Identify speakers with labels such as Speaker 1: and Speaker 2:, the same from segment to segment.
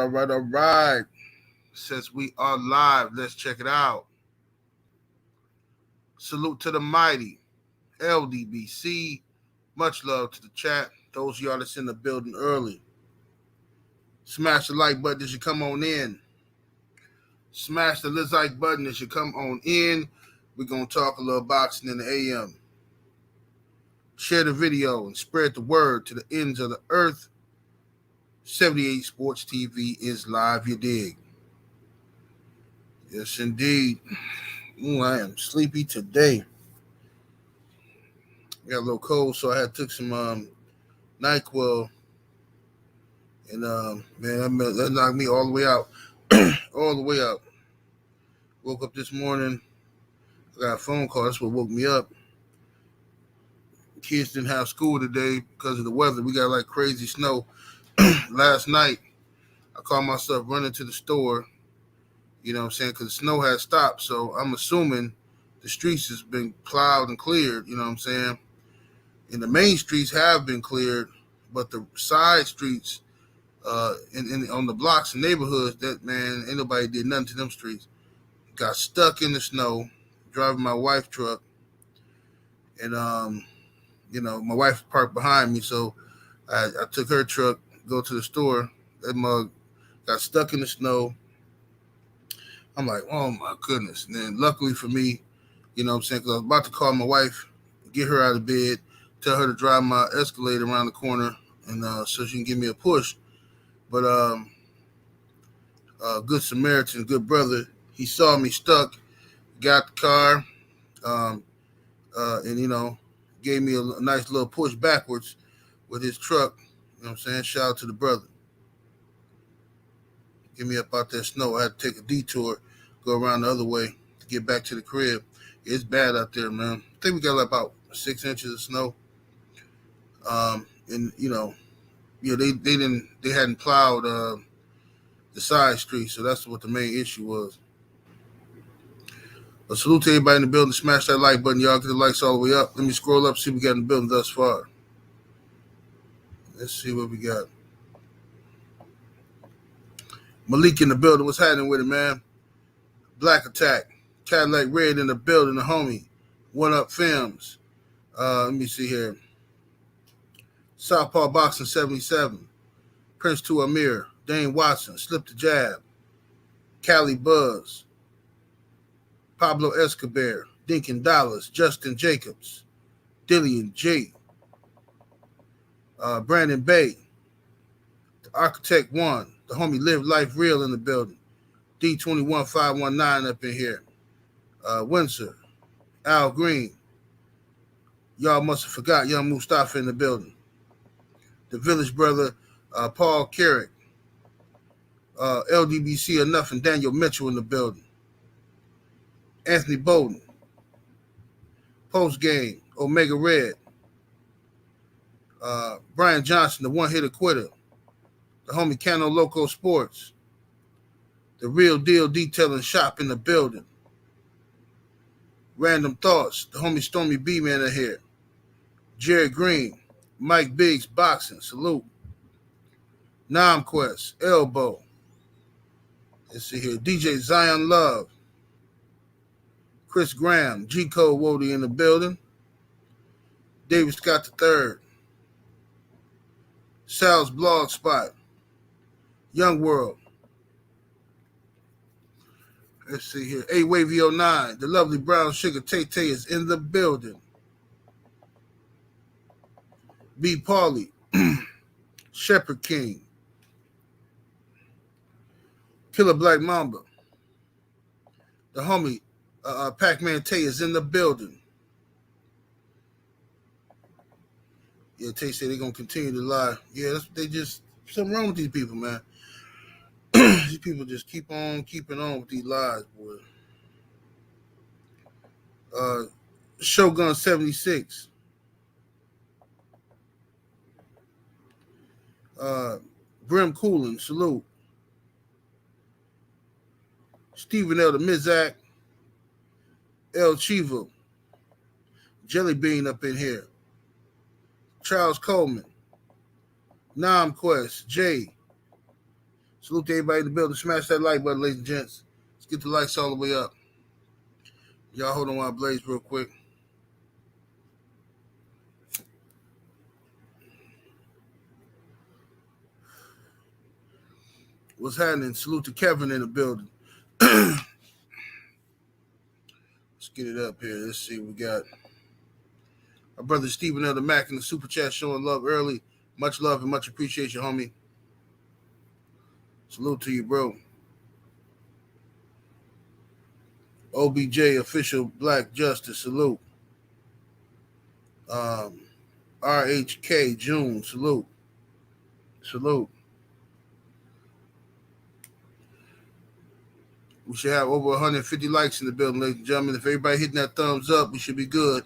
Speaker 1: all right. Since we are live, let's check it out. Salute to the mighty LDBC. Much love to the chat. Those of y'all that's in the building early. Smash the like button as you come on in. Smash the like button as you come on in. We're going to talk a little boxing in the AM. Share the video and spread the word to the ends of the earth. 78 Sports TV is live, you dig? Yes, indeed. Ooh, I am sleepy today. Got a little cold, so I had took some NyQuil, and man, that knocked me all the way out, all the way out. Woke up this morning, I got a phone call. That's what woke me up. Kids didn't have school today because of the weather. We got like crazy snow. Last night, I called myself running to the store. You know what I'm saying? Because the snow had stopped, so I'm assuming the streets has been plowed and cleared. You know what I'm saying? And the main streets have been cleared, but the side streets, on the blocks and neighborhoods, that man, ain't nobody did nothing to them streets. Got stuck in the snow, driving my wife's truck, and my wife parked behind me, so I took her truck, go to the store. That mug got stuck in the snow. I'm like, oh my goodness. And then luckily for me, you know what I'm saying, because I was about to call my wife, get her out of bed, tell her to drive my Escalade around the corner, and so she can give me a push. But good Samaritan, good brother, he saw me stuck, got the car, and gave me a nice little push backwards with his truck. You know what I'm saying? Shout out to the brother. Get me up out that snow. I had to take a detour, go around the other way to get back to the crib. It's bad out there, man. I think we got like about 6 inches of snow. And they hadn't plowed the side streets, so that's what the main issue was. But salute to everybody in the building. Smash that like button, y'all. Get the likes all the way up. Let me scroll up, see what we got in the building thus far. Let's see what we got. Malik in the building. What's happening with it, man? Black Attack. Cadillac Red in the building, the homie. One Up Films. Let me see here. Southpaw Boxing 77. Prince to Amir. Dane Watson. Slip the Jab. Cali Buzz. Pablo Escobar. Dinkin Dollars. Justin Jacobs. Dillian J. Brandon Bay. The Architect 1. The homie Live Life Real in the building. D21519 up in here. Windsor. Al Green. Y'all must have forgot Young Mustafa in the building. The Village Brother, Paul Carrick. LDBC Enough and Daniel Mitchell in the building. Anthony Bowden. Post Game. Omega Red. Brian Johnson, the one-hitter quitter. The homie Cano Loco Sports. The Real Deal Detailing Shop in the building. Random Thoughts. The homie Stormy B-Man are here. Jerry Green. Mike Biggs Boxing. Salute. Nomquest. Elbow. Let's see here. DJ Zion Love. Chris Graham. G-Code Wody in the building. David Scott III. Sal's Blog Spot. Young World. Let's see here. A-Wavy09. The lovely Brown Sugar Tay-Tay is in the building. B. Pauly. Shepherd King. Killer Black Mamba. The homie Pac-Man Tay is in the building. Yeah, Tay said they're going to continue to lie. Yeah, something wrong with these people, man. These people just keep on keeping on with these lies, boy. Shogun 76. Brim Coolin, salute. Stephen L. the Mizak. El Chivo. Jelly Bean up in here. Charles Coleman. Nomquest. Jay. Salute to everybody in the building. Smash that like button, ladies and gents. Let's get the likes all the way up. Y'all hold on while I blaze real quick. What's happening? Salute to Kevin in the building. Let's get it up here. Let's see what we got. Our brother Stephen L. the Mac in the super chat showing love early. Much love and much appreciation, homie. Salute to you, bro. OBJ official Black Justice. Salute. RHK June. Salute. Salute. We should have over 150 likes in the building, ladies and gentlemen. If everybody hitting that thumbs up, we should be good.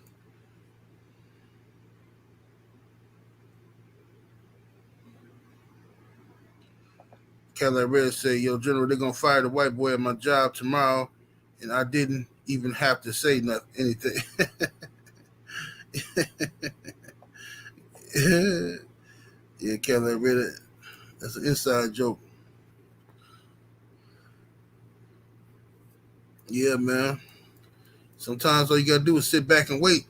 Speaker 1: Cadillac Red say, yo, General, they're going to fire the white boy at my job tomorrow, and I didn't even have to say anything. Yeah, Cadillac Red, that's an inside joke. Yeah, man. Sometimes all you got to do is sit back and wait.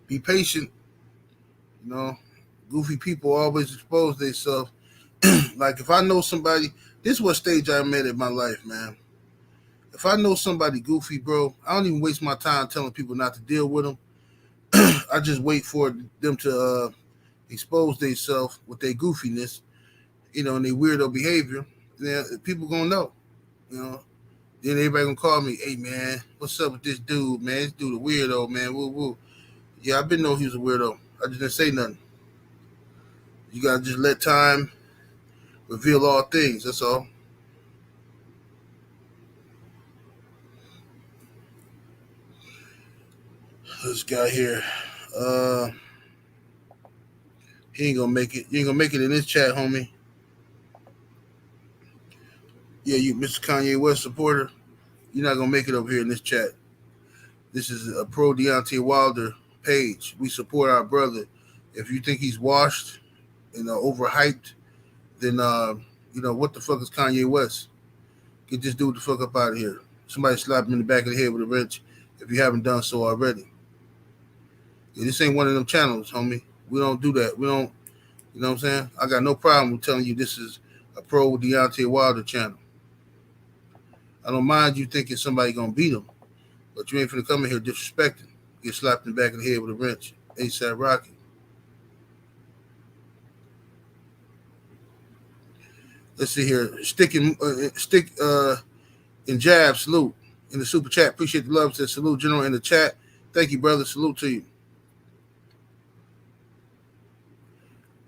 Speaker 1: Be patient. You know, goofy people always expose themselves. Like if I know somebody, this is what stage I'm at in my life, man. If I know somebody goofy, bro, I don't even waste my time telling people not to deal with them. I just wait for them to expose themselves with their goofiness, and their weirdo behavior. Then people gonna know, Then everybody gonna call me, hey man, what's up with this dude, man? This dude a weirdo, man. Woo woo. Yeah, I've been knowing he was a weirdo. I just didn't say nothing. You gotta just let time reveal all things. That's all. This guy here, he ain't gonna make it. You ain't gonna make it in this chat, homie. Yeah, you, Mr. Kanye West supporter, you're not gonna make it over here in this chat. This is a pro Deontay Wilder page. We support our brother. If you think he's washed and overhyped, then what the fuck is Kanye West? Get this dude the fuck up out of here. Somebody slap him in the back of the head with a wrench if you haven't done so already. Yeah, this ain't one of them channels, homie. We don't do that. We don't, you know what I'm saying? I got no problem with telling you this is a pro Deontay Wilder channel. I don't mind you thinking somebody gonna beat him, but you ain't finna come in here disrespecting. Get slapped in the back of the head with a wrench. ASAP Rocky. Let's see here. Stick and jab. Salute in the super chat. Appreciate the love. Says salute, General, in the chat. Thank you, brother. Salute to you.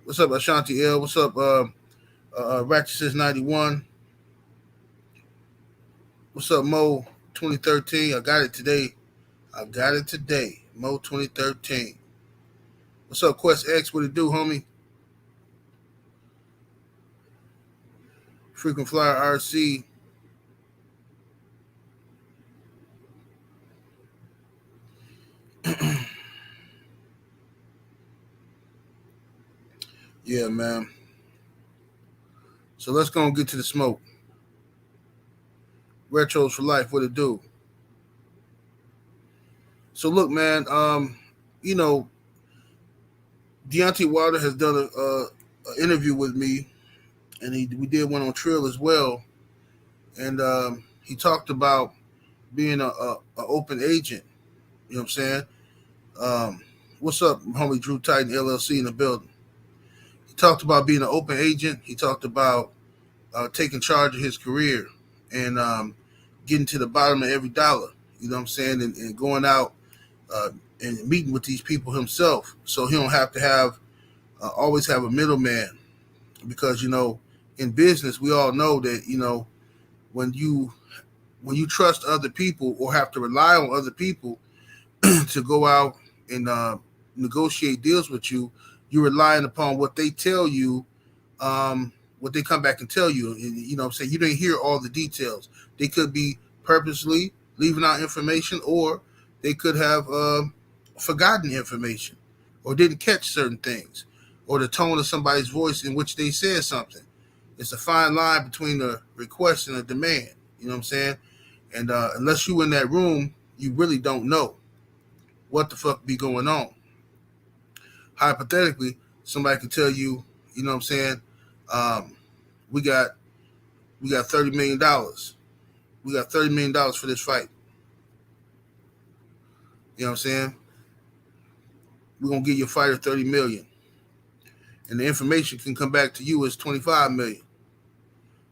Speaker 1: What's up, Ashanti L? What's up, Ratchet Says 91? What's up, Mo 2013? I got it today. Mo 2013. What's up, Quest X? What it do, homie? Frequent Flyer RC. Yeah, man. So let's go and get to the smoke. Retros for life. What it do? So look, man. Deontay Wilder has done an interview with me, and we did one on Trill as well, and he talked about being a open agent. You know what I'm saying? What's up, homie Drew Titan LLC in the building? He talked about being an open agent. He talked about taking charge of his career and getting to the bottom of every dollar. You know what I'm saying? And going out and meeting with these people himself, so he don't have to have always have a middleman. Because in business, we all know that when you trust other people or have to rely on other people to go out and negotiate deals with you, you're relying upon what they tell you, what they come back and tell you. And, you know what I'm saying? You didn't hear all the details. They could be purposely leaving out information, or they could have forgotten information or didn't catch certain things, or the tone of somebody's voice in which they said something. It's a fine line between a request and a demand. You know what I'm saying? And unless you in that room, you really don't know what the fuck be going on. Hypothetically, somebody could tell you, you know what I'm saying? Um, we got $30 million. We got $30 million for this fight. You know what I'm saying? We're gonna give your fighter $30 million, and the information can come back to you as $25 million,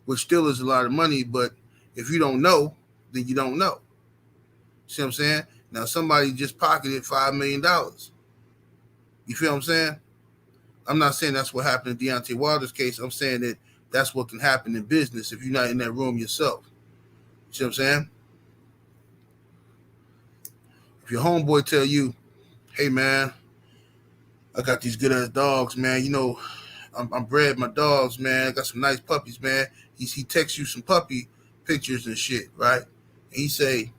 Speaker 1: which still is a lot of money. But if you don't know, then you don't know. See what I'm saying? Now somebody just pocketed $5 million. You feel what I'm saying? I'm not saying that's what happened in Deontay Wilder's case. I'm saying that that's what can happen in business if you're not in that room yourself. See what I'm saying? If your homeboy tell you, hey man, I got these good ass dogs, man. You know, I'm bred my dogs, man. I got some nice puppies, man. He texts you some puppy pictures and shit, right? And he say,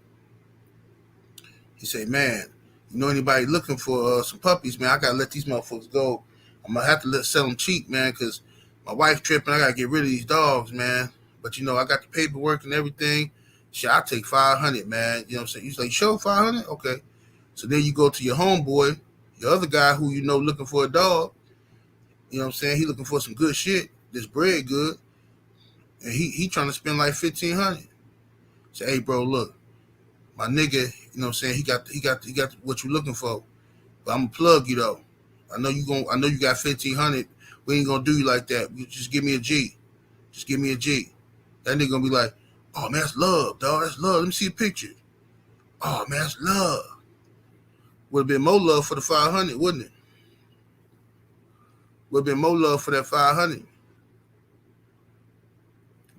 Speaker 1: man, you know anybody looking for some puppies, man? I gotta let these motherfuckers go. I'm gonna have to sell them cheap, man, because my wife tripping. I gotta get rid of these dogs, man. But you know, I got the paperwork and everything. Shit, I'll take 500, man. You know what I'm saying? He's like, show 500? Okay. So then you go to your homeboy, your other guy who you know looking for a dog. You know what I'm saying? He looking for some good shit. This bread good. And he trying to spend like 1,500. Say, hey bro, look, my nigga, you know what I'm saying, he got what you looking for. But I'm gonna plug you though. I know you got 1,500. We ain't gonna do you like that. You just give me a G. Just give me a G. That nigga gonna be like, oh man, that's love, dog. That's love. Let me see a picture. Oh man, that's love. Would have been more love for the 500, wouldn't it? Would have been more love for that 500.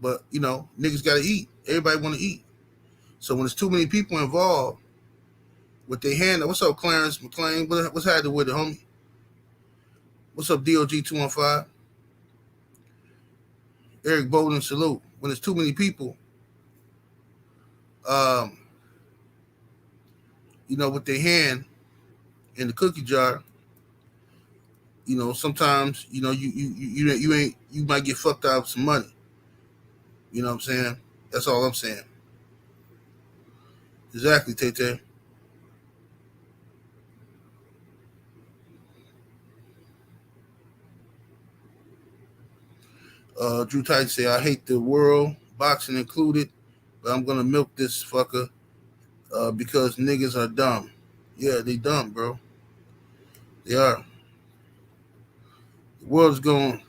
Speaker 1: But you know, niggas gotta eat. Everybody wanna eat. So when there's too many people involved with their hand, what's up, Clarence McLean? What's happening with it, homie? What's up, DOG 215? Eric Bolden, salute. When there's too many people, you know, with their hand in the cookie jar, you know, sometimes, you know, you might get fucked out of some money. You know what I'm saying? That's all I'm saying. Exactly, Tay. Drew Titan say, I hate the world, boxing included, but I'm gonna milk this fucker because niggas are dumb. Yeah, they dumb, bro. They are. The world's going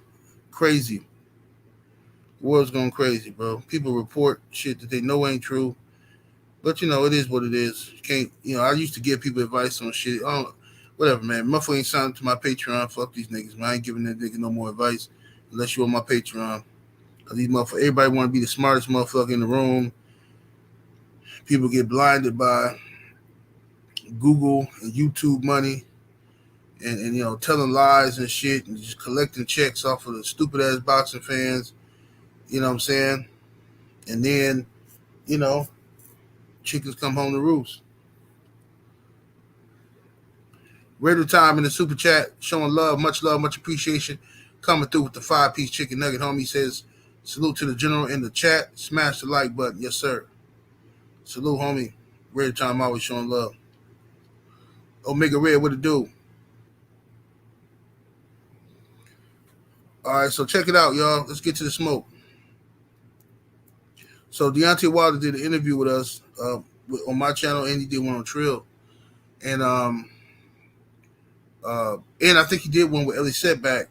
Speaker 1: crazy. The world's going crazy, bro. People report shit that they know ain't true. But you know, it is what it is. You can't, you know, I used to give people advice on shit. Oh, whatever, man. Motherfucker ain't signed to my Patreon. Fuck these niggas, man. I ain't giving that nigga no more advice unless you on my Patreon. Cause these motherfuckers, everybody want to be the smartest motherfucker in the room. People get blinded by Google and YouTube money and you know, telling lies and shit and just collecting checks off of the stupid ass boxing fans. You know what I'm saying? And then, you know, chickens come home to roost. Radio Time in the super chat, showing love, much appreciation. Coming through with the 5-piece chicken nugget, homie. Says, salute to the general in the chat. Smash the like button. Yes, sir. Salute, homie. Radio Time always showing love. Omega Red, what it do? All right, so check it out, y'all. Let's get to the smoke. So Deontay Wilder did an interview with us on my channel, and he did one on Trill. And I think he did one with Ellie Setback.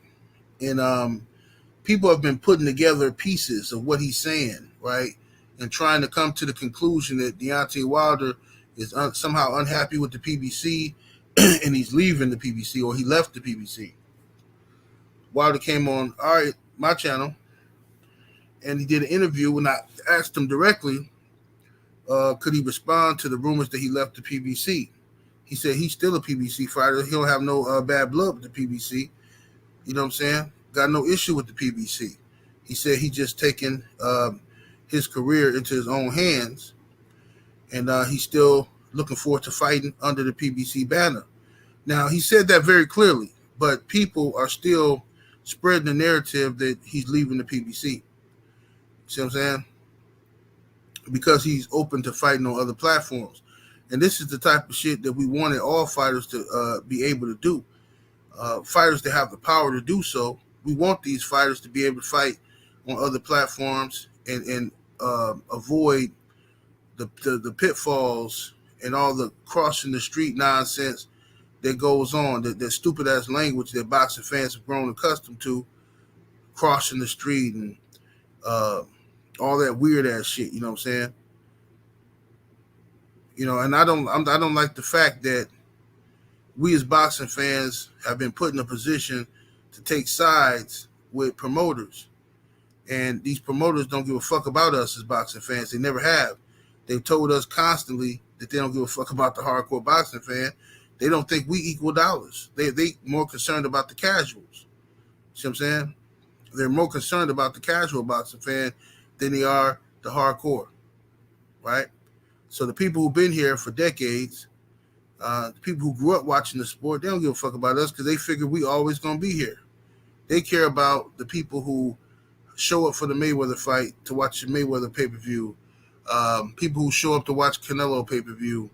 Speaker 1: And people have been putting together pieces of what he's saying, right? And trying to come to the conclusion that Deontay Wilder is somehow unhappy with the PBC and he's leaving the PBC, or he left the PBC. Wilder came on my channel, and he did an interview, and I asked him directly, could he respond to the rumors that he left the PBC? He said he's still a PBC fighter. He don't have no bad blood with the PBC. You know what I'm saying? Got no issue with the PBC. He said he just taken his career into his own hands, and he's still looking forward to fighting under the PBC banner. Now, he said that very clearly, but people are still spreading the narrative that he's leaving the PBC. See what I'm saying? Because he's open to fighting on other platforms. And this is the type of shit that we wanted all fighters to be able to do. Fighters that have the power to do so. We want these fighters to be able to fight on other platforms and avoid the pitfalls and all the crossing the street nonsense that goes on, that stupid ass language that boxing fans have grown accustomed to, crossing the street and all that weird ass shit. You know what I'm saying? And I don't like the fact that we as boxing fans have been put in a position to take sides with promoters, and these promoters don't give a fuck about us as boxing fans. They never have. They've told us constantly that they don't give a fuck about the hardcore boxing fan. They don't think we equal dollars. They more concerned about the casuals. See what I'm saying? They're more concerned about the casual boxing fan than they are the hardcore, right? So the people who've been here for decades, the people who grew up watching the sport, they don't give a fuck about us because they figure we always going to be here. They care about the people who show up for the Mayweather fight to watch the Mayweather pay-per-view, people who show up to watch Canelo pay-per-view,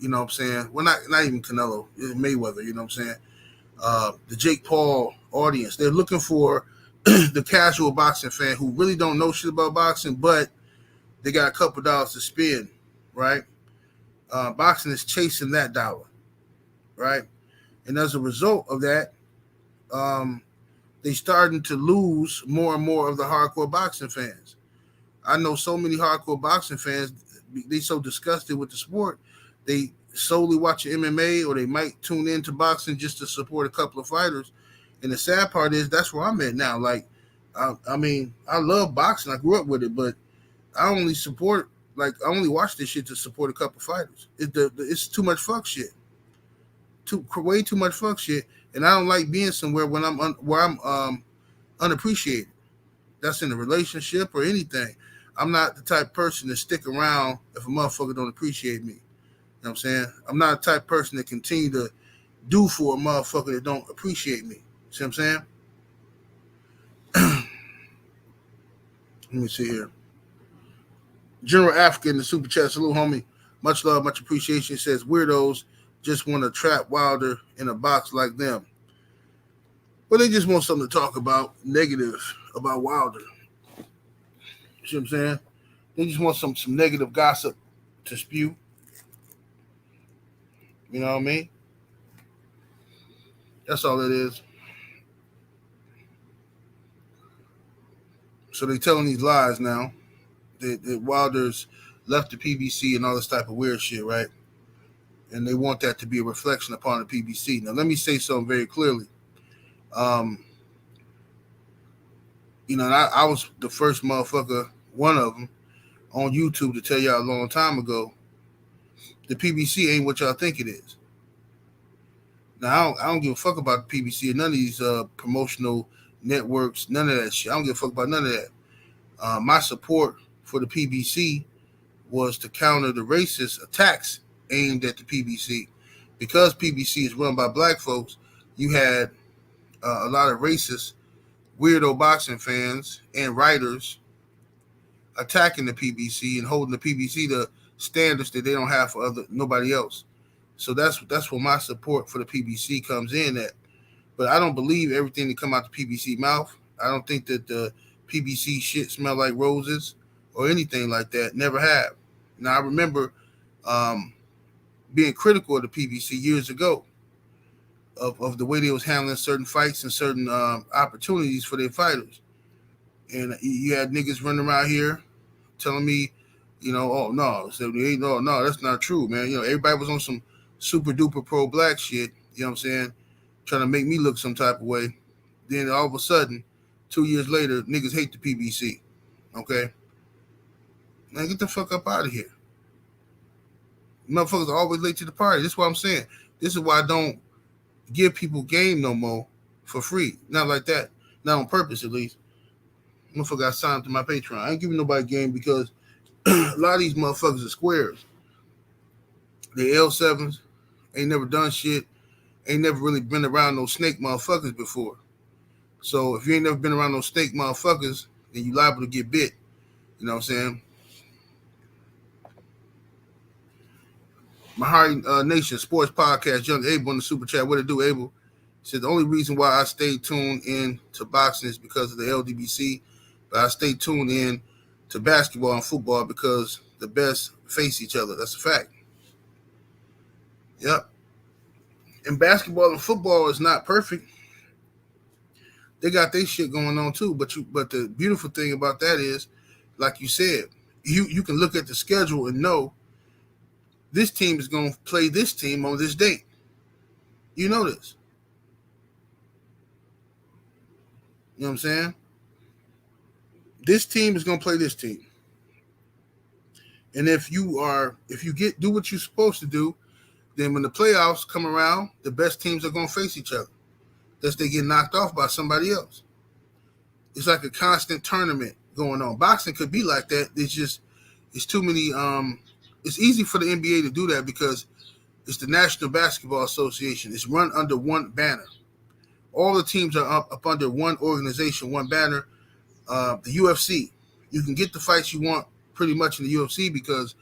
Speaker 1: you know what I'm saying? Well, not even Canelo, Mayweather, you know what I'm saying? The Jake Paul audience. They're looking for the casual boxing fan who really don't know shit about boxing, but they got a couple dollars to spend, right? Boxing is chasing that dollar, right? And as a result of that, they starting to lose more and more of the hardcore boxing fans. I know so many hardcore boxing fans, they so disgusted with the sport, they solely watch MMA or they might tune into boxing just to support a couple of fighters. And the sad part is that's where I'm at now. Like, I mean, I love boxing. I grew up with it, but I only watch this shit to support a couple fighters. It's too much fuck shit. Way too much fuck shit. And I don't like being somewhere when I'm unappreciated. That's in a relationship or anything. I'm not the type of person to stick around if a motherfucker don't appreciate me. You know what I'm saying? I'm not the type of person that continue to do for a motherfucker that don't appreciate me. See what I'm saying? Let me see here. General Africa in the super chat, salute homie. Much love, much appreciation. He says weirdos just want to trap Wilder in a box like them. But they just want something to talk about negative about Wilder. See what I'm saying? They just want some negative gossip to spew. You know what I mean? That's all it is. So they telling these lies now that Wilder's left the PBC and all this type of weird shit, right? And they want that to be a reflection upon the PBC. Now, let me say something very clearly. And I was the first motherfucker, one of them, on YouTube to tell y'all a long time ago, the PBC ain't what y'all think it is. Now, I don't give a fuck about the PBC or none of these promotional networks, none of that shit. I don't give a fuck about none of that. My support for the PBC was to counter the racist attacks aimed at the PBC. Because PBC is run by black folks, you had a lot of racist, weirdo boxing fans and writers attacking the PBC and holding the PBC to standards that they don't have for nobody else. So that's where my support for the PBC comes in at. But I don't believe everything that come out the PBC mouth. I don't think that the PBC shit smell like roses or anything like that. Never have. Now, I remember being critical of the PBC years ago of the way they was handling certain fights and certain opportunities for their fighters. And you had niggas running around here telling me, oh, no, no, that's not true, man. Everybody was on some super duper pro-black shit, you know what I'm saying, trying to make me look some type of way. Then all of a sudden, 2 years later, niggas hate the PBC, okay? Man, get the fuck up out of here. Motherfuckers are always late to the party. This is what I'm saying. This is why I don't give people game no more for free. Not like that. Not on purpose, at least. Motherfucker got signed to my Patreon. I ain't giving nobody game because a lot of these motherfuckers are squares. They L7s, ain't never done shit, ain't never really been around no snake motherfuckers before. So if you ain't never been around those snake motherfuckers, then you liable to get bit. You know what I'm saying? Mahari Nation Sports Podcast, Young Abel in the super chat. What it do, Abel? He said the only reason why I stayed tuned in to boxing is because of the LDBC, but I stayed tuned in to basketball and football because the best face each other. That's a fact. Yep. And basketball and football is not perfect. They got their shit going on too. But the beautiful thing about that is, like you said, you can look at the schedule and know this team is going to play this team on this date. You know this. You know what I'm saying? This team is going to play this team. And if you do what you're supposed to do, then when the playoffs come around, the best teams are going to face each other. Unless they get knocked off by somebody else. It's like a constant tournament going on. Boxing could be like that. It's too many. It's easy for the NBA to do that because it's the National Basketball Association. It's run under one banner. All the teams are up under one organization, one banner. The UFC. You can get the fights you want pretty much in the UFC because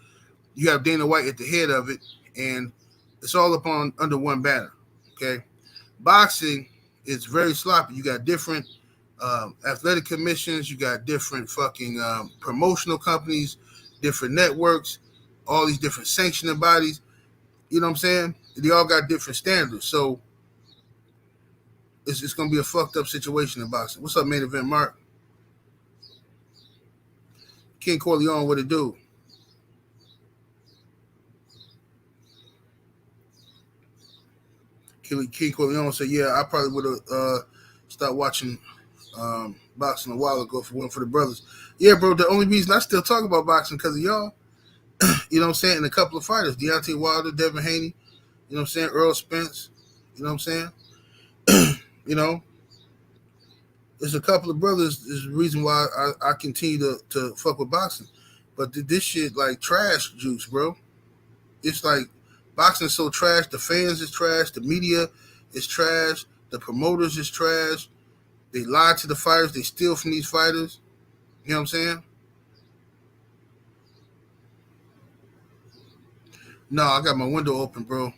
Speaker 1: you have Dana White at the head of it, and it's all under one banner. Okay, boxing is very sloppy. You got different athletic commissions. You got different fucking promotional companies, different networks, all these different sanctioning bodies. You know what I'm saying? They all got different standards. So it's going to be a fucked up situation in boxing. What's up, main event, Mark? King Corleone, what it do? King Corleone said, yeah, I probably would have stopped watching boxing a while ago if it weren't for the brothers. Yeah, bro, the only reason I still talk about boxing because of y'all. You know what I'm saying? And a couple of fighters, Deontay Wilder, Devin Haney, you know what I'm saying? Earl Spence, you know what I'm saying? You know, there's a couple of brothers is the reason why I continue to fuck with boxing. But this shit like trash juice, bro. It's like boxing is so trash. The fans is trash. The media is trash. The promoters is trash. They lie to the fighters. They steal from these fighters. You know what I'm saying? No, I got my window open, bro.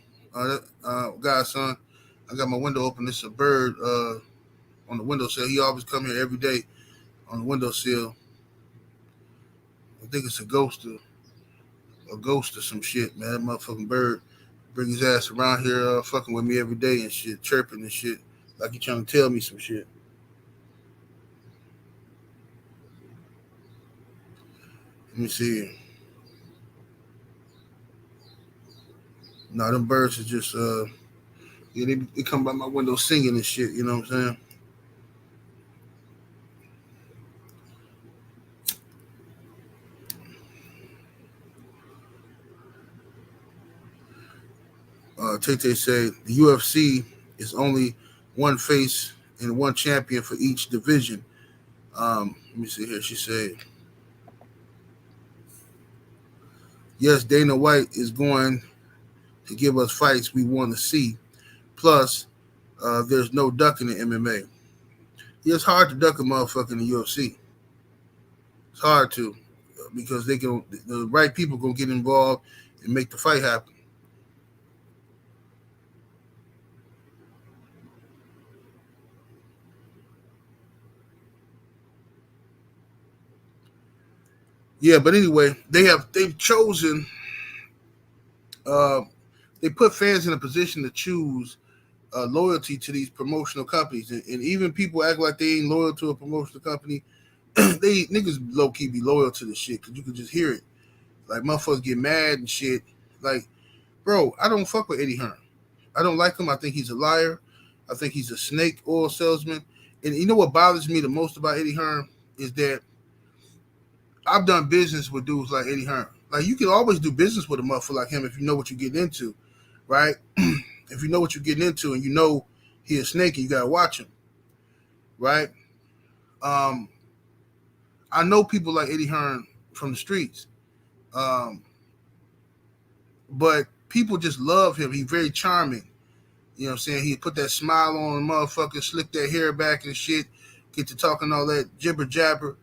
Speaker 1: Godson, I got my window open. It's a bird on the windowsill. He always come here every day on the windowsill. I think it's a ghost or some shit, man. That motherfucking bird bring his ass around here fucking with me every day and shit, chirping and shit, like he trying to tell me some shit. Let me see. No, them birds are just yeah, they come by my window singing and shit, you know what I'm saying? Tay said the UFC is only one face and one champion for each division. Let me see here. She said, yes, Dana White is going to give us fights we want to see. Plus, there's no ducking in MMA. Yeah, it's hard to duck a motherfucker in the UFC. It's hard to because the right people gonna get involved and make the fight happen. Yeah, but anyway, they've chosen. Uh, they put fans in a position to choose loyalty to these promotional companies, and even people act like they ain't loyal to a promotional company. They niggas low key be loyal to the shit because you can just hear it. Like motherfuckers get mad and shit. Like, bro, I don't fuck with Eddie Hearn. I don't like him. I think he's a liar. I think he's a snake oil salesman. And you know what bothers me the most about Eddie Hearn is that I've done business with dudes like Eddie Hearn. Like you can always do business with a motherfucker like him if you know what you're getting into, right? If you know what you're getting into and you know he a snake and you gotta watch him, right? Um, I know people like Eddie Hearn from the streets, um, but people just love him. He's very charming. You know what I'm saying? He put that smile on the motherfucker, slick that hair back and shit, get to talking all that jibber jabber,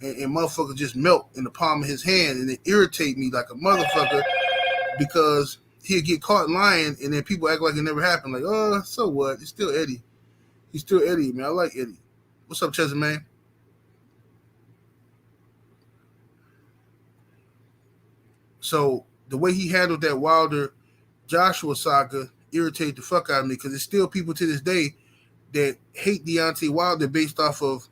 Speaker 1: and motherfucker just melt in the palm of his hand, and it irritate me like a motherfucker because he'll get caught lying, and then people act like it never happened. Like, oh, so what? It's still Eddie. He's still Eddie, man. I like Eddie. What's up, Chester, man? So the way he handled that Wilder Joshua saga irritated the fuck out of me because there's still people to this day that hate Deontay Wilder based off of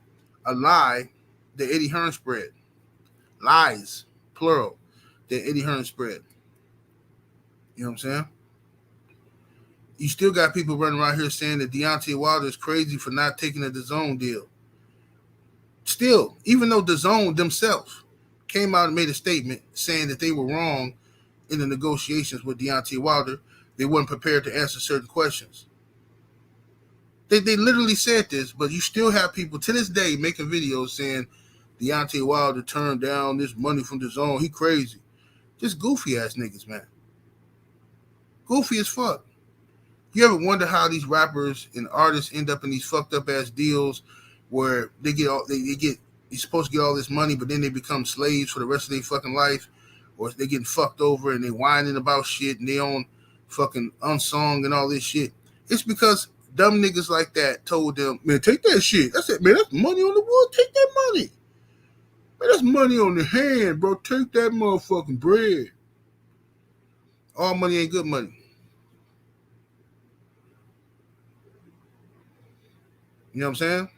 Speaker 1: a lie that Eddie Hearn spread. Lies, plural, that Eddie Hearn spread. You know what I'm saying? You still got people running around here saying that Deontay Wilder is crazy for not taking a DAZN deal. Still, even though DAZN themselves came out and made a statement saying that they were wrong in the negotiations with Deontay Wilder, they weren't prepared to answer certain questions. They literally said this, but you still have people to this day making videos saying Deontay Wilder turned down this money from DAZN. He crazy. Just goofy ass niggas, man. Goofy as fuck. You ever wonder how these rappers and artists end up in these fucked up ass deals where they get all you're supposed to get all this money, but then they become slaves for the rest of their fucking life, or they getting fucked over and they whining about shit and they on fucking unsung and all this shit. It's because dumb niggas like that told them, man, take that shit. That's it, man. That's money on the wood. Take that money. Man, that's money on the hand, bro. Take that motherfucking bread. All money ain't good money. You know what I'm saying?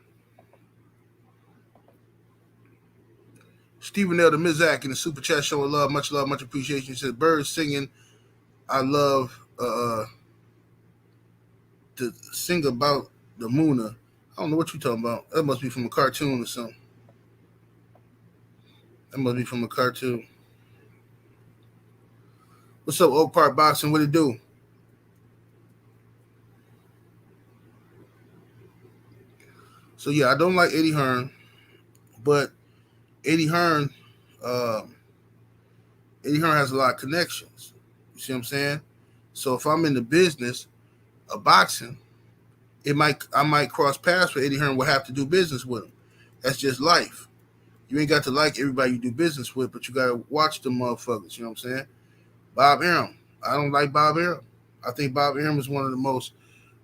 Speaker 1: Stephen L. the Mizak in the super chat showing love, much appreciation. He said, birds singing. I love to sing about the Muna. I don't know what you're talking about. That must be from a cartoon or something. That must be from a cartoon. What's up, Oak Park Boxing? What it do? So yeah, I don't like Eddie Hearn, but Eddie Hearn has a lot of connections. You see what I'm saying? So if I'm in the business of boxing, I might cross paths with Eddie Hearn. Will have to do business with him. That's just life. You ain't got to like everybody you do business with, but you got to watch the motherfuckers. You know what I'm saying? Bob Arum. I don't like Bob Arum. I think Bob Arum is one of the most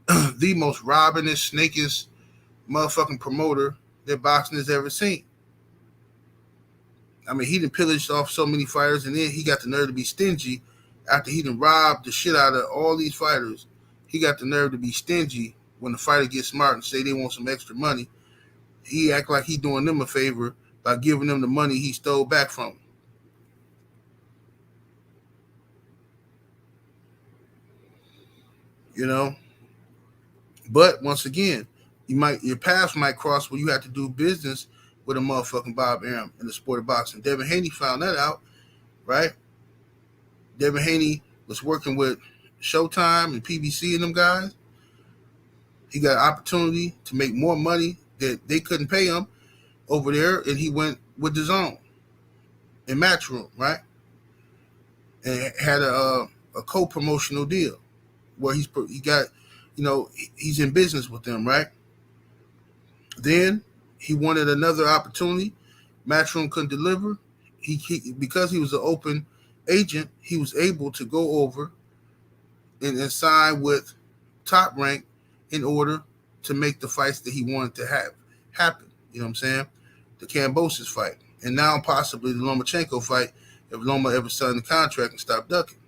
Speaker 1: robbingest, snakiest motherfucking promoter that boxing has ever seen. I mean, he done pillaged off so many fighters, and then he got the nerve to be stingy after he done robbed the shit out of all these fighters. He got the nerve to be stingy when the fighter gets smart and say they want some extra money. He act like he doing them a favor by giving them the money he stole back from them. You know? But once again, your paths might cross where you have to do business with a motherfucking Bob Arum in the sport of boxing. Devin Haney found that out, right? Devin Haney was working with Showtime and PBC and them guys. He got an opportunity to make more money that they couldn't pay him over there, and he went with DAZN in Matchroom, right? And had a co-promotional deal where he got, he's in business with them, right? Then he wanted another opportunity. Matchroom couldn't deliver. He because he was an open agent, he was able to go over and sign with Top Rank in order to make the fights that he wanted to have happen. You know what I'm saying? The Kambosos fight, and now possibly the Lomachenko fight if Loma ever signed the contract and stopped ducking.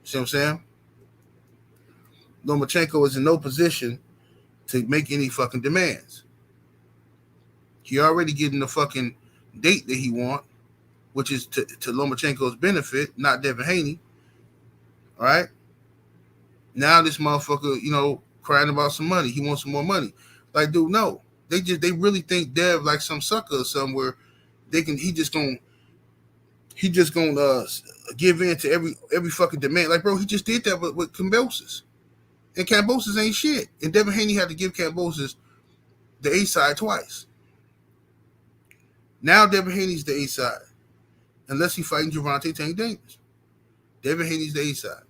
Speaker 1: See what I'm saying? Lomachenko is in no position to make any fucking demands. He already getting the fucking date that he want, which is to Lomachenko's benefit, not Devin Haney. All right? Now this motherfucker, crying about some money. He wants some more money. Like, dude, no. They really think Dev like some sucker or somewhere. He just gonna give in to every fucking demand. Like, bro, he just did that with Kambosos. And Kambosos ain't shit. And Devin Haney had to give Kambosos the A side twice. Now Devin Haney's the A side. Unless he fighting Gervonta Tank Davis. Devin Haney's the A side.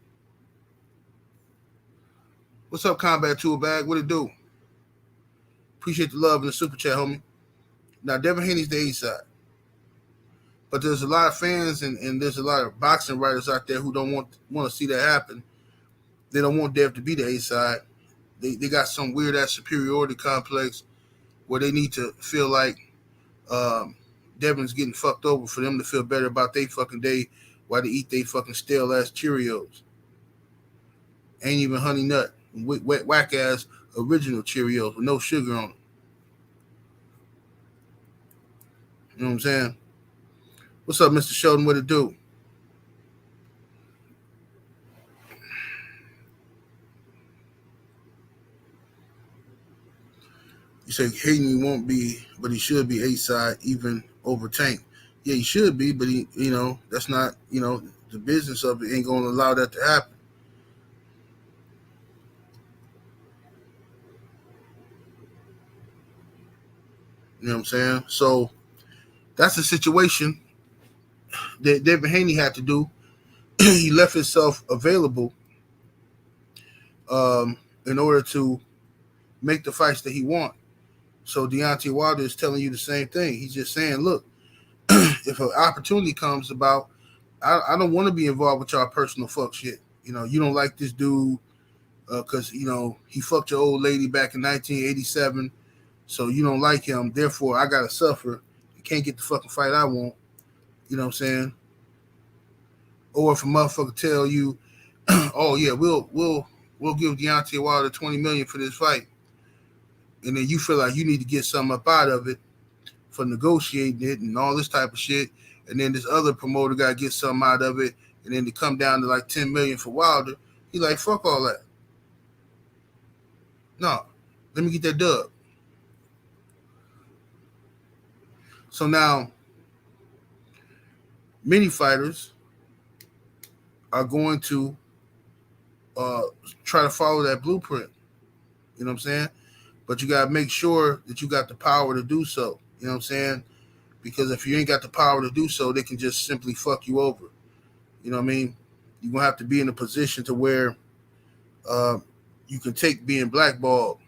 Speaker 1: What's up, Combat Tool Bag? What it do? Appreciate the love in the super chat, homie. Now, Devin Haney's the A side. But there's a lot of fans and there's a lot of boxing writers out there who don't want to see that happen. They don't want Dev to be the A side. They got some weird ass superiority complex where they need to feel like Devin's getting fucked over for them to feel better about their fucking day while they eat they fucking stale ass Cheerios. Ain't even honey nut. Whack ass original Cheerios with no sugar on them. You know what I'm saying? What's up, Mr. Sheldon? What it do? You say Hayden won't be, but he should be A side even over Tank. Yeah, he should be, but he, that's not, the business of it ain't going to allow that to happen. You know what I'm saying? So that's the situation that Devin Haney had to do. He left himself available in order to make the fights that he wants. So Deontay Wilder is telling you the same thing. He's just saying, look, if an opportunity comes about, I don't want to be involved with y'all personal fuck shit. You don't like this dude because, he fucked your old lady back in 1987. So you don't like him. Therefore, I got to suffer. You can't get the fucking fight I want. You know what I'm saying? Or if a motherfucker tell you, oh, yeah, we'll give Deontay Wilder $20 million for this fight. And then you feel like you need to get something up out of it for negotiating it and all this type of shit. And then this other promoter got to get something out of it. And then to come down to like $10 million for Wilder. He like, fuck all that. No, let me get that dub. So now, many fighters are going to try to follow that blueprint. You know what I'm saying? But you got to make sure that you got the power to do so. You know what I'm saying? Because if you ain't got the power to do so, they can just simply fuck you over. You know what I mean? You're going to have to be in a position to where you can take being blackballed.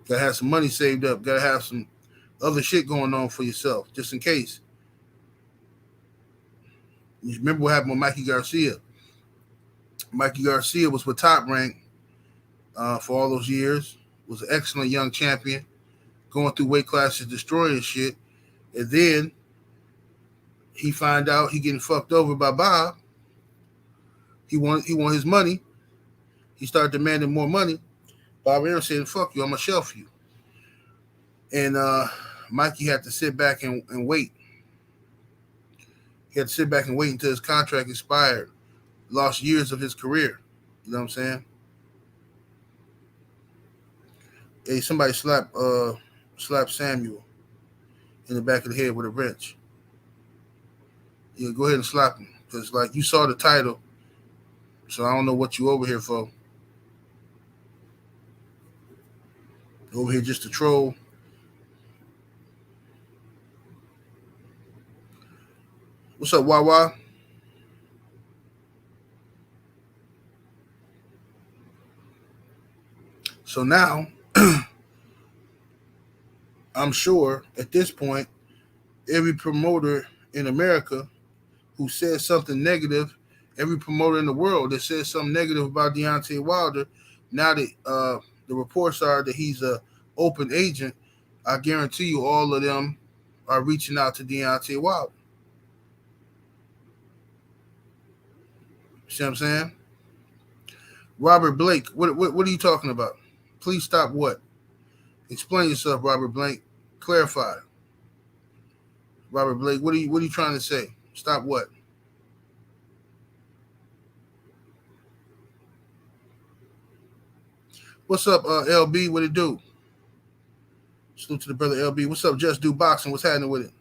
Speaker 1: Got to have some money saved up. Got to have some other shit going on for yourself, just in case. You remember what happened with Mikey Garcia? Mikey Garcia was with Top Rank for all those years. Was an excellent young champion, going through weight classes, destroying shit. And then he find out he getting fucked over by Bob. He want his money. He started demanding more money. Bob Arum said, fuck you, I'm going to shelf you. And Mikey had to sit back and wait. He had to sit back and wait until his contract expired. Lost years of his career. You know what I'm saying? Hey, somebody slapped Samuel in the back of the head with a wrench. Yeah, go ahead and slap him. Because, like, you saw the title, so I don't know what you over here for. Over here just to troll. What's up, Wawa? So now, I'm sure at this point, every promoter in America who says something negative, every promoter in the world that says something negative about Deontay Wilder, now that the reports are that he's a open agent, I guarantee you all of them are reaching out to Deontay Wilder. See what I'm saying? Robert Blake, what are you talking about? Please stop what? Explain yourself, Robert Blake. Clarify. Robert Blake, what are you trying to say? Stop what? What's up, LB? What it do? Salute to the brother LB. What's up, Just Do Boxing? What's happening with it?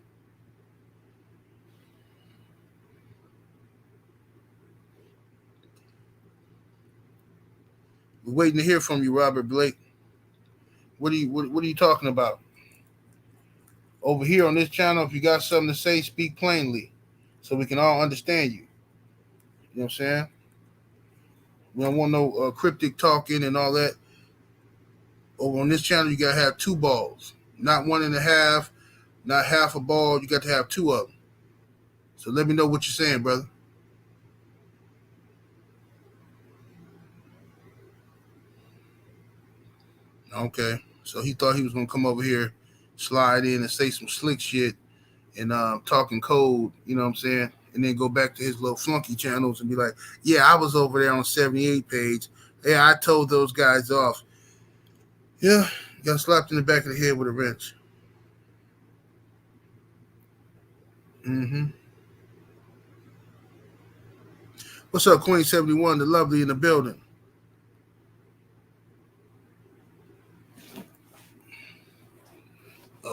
Speaker 1: We're waiting to hear from you, Robert Blake. What are you talking about? Over here on this channel, if you got something to say, speak plainly so we can all understand you. You know what I'm saying? We don't want no cryptic talking and all that. Over on this channel, you gotta have two balls, not one and a half, not half a ball. You got to have two of them. So let me know what you're saying, brother. Okay. So he thought he was gonna come over here, slide in and say some slick shit and talking code, you know what I'm saying? And then go back to his little flunky channels and be like, yeah, I was over there on 78 page. Yeah, I told those guys off. Yeah, got slapped in the back of the head with a wrench. Mm-hmm. What's up, Queen 71, the lovely in the building?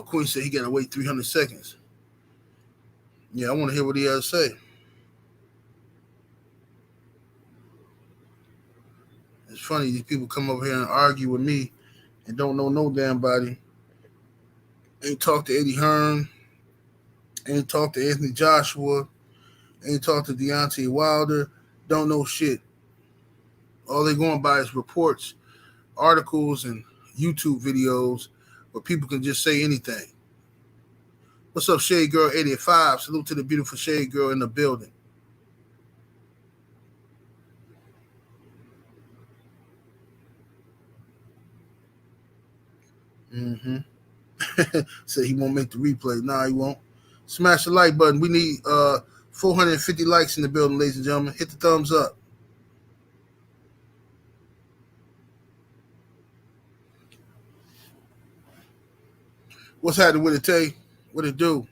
Speaker 1: Queen said he got to wait 300 seconds. Yeah, I want to hear what he has to say. It's funny, these people come over here and argue with me and don't know no damn body. Ain't talked to Eddie Hearn, ain't talked to Anthony Joshua, ain't talked to Deontay Wilder, don't know shit. All they going by is reports, articles, and YouTube videos where people can just say anything. What's up, Shade Girl 85? Salute to the beautiful Shade Girl in the building. Mm-hmm. Said he won't make the replay. Nah, he won't. Smash the like button. We need 450 likes in the building, ladies and gentlemen. Hit the thumbs up. What's happening with it, Tay? What it do?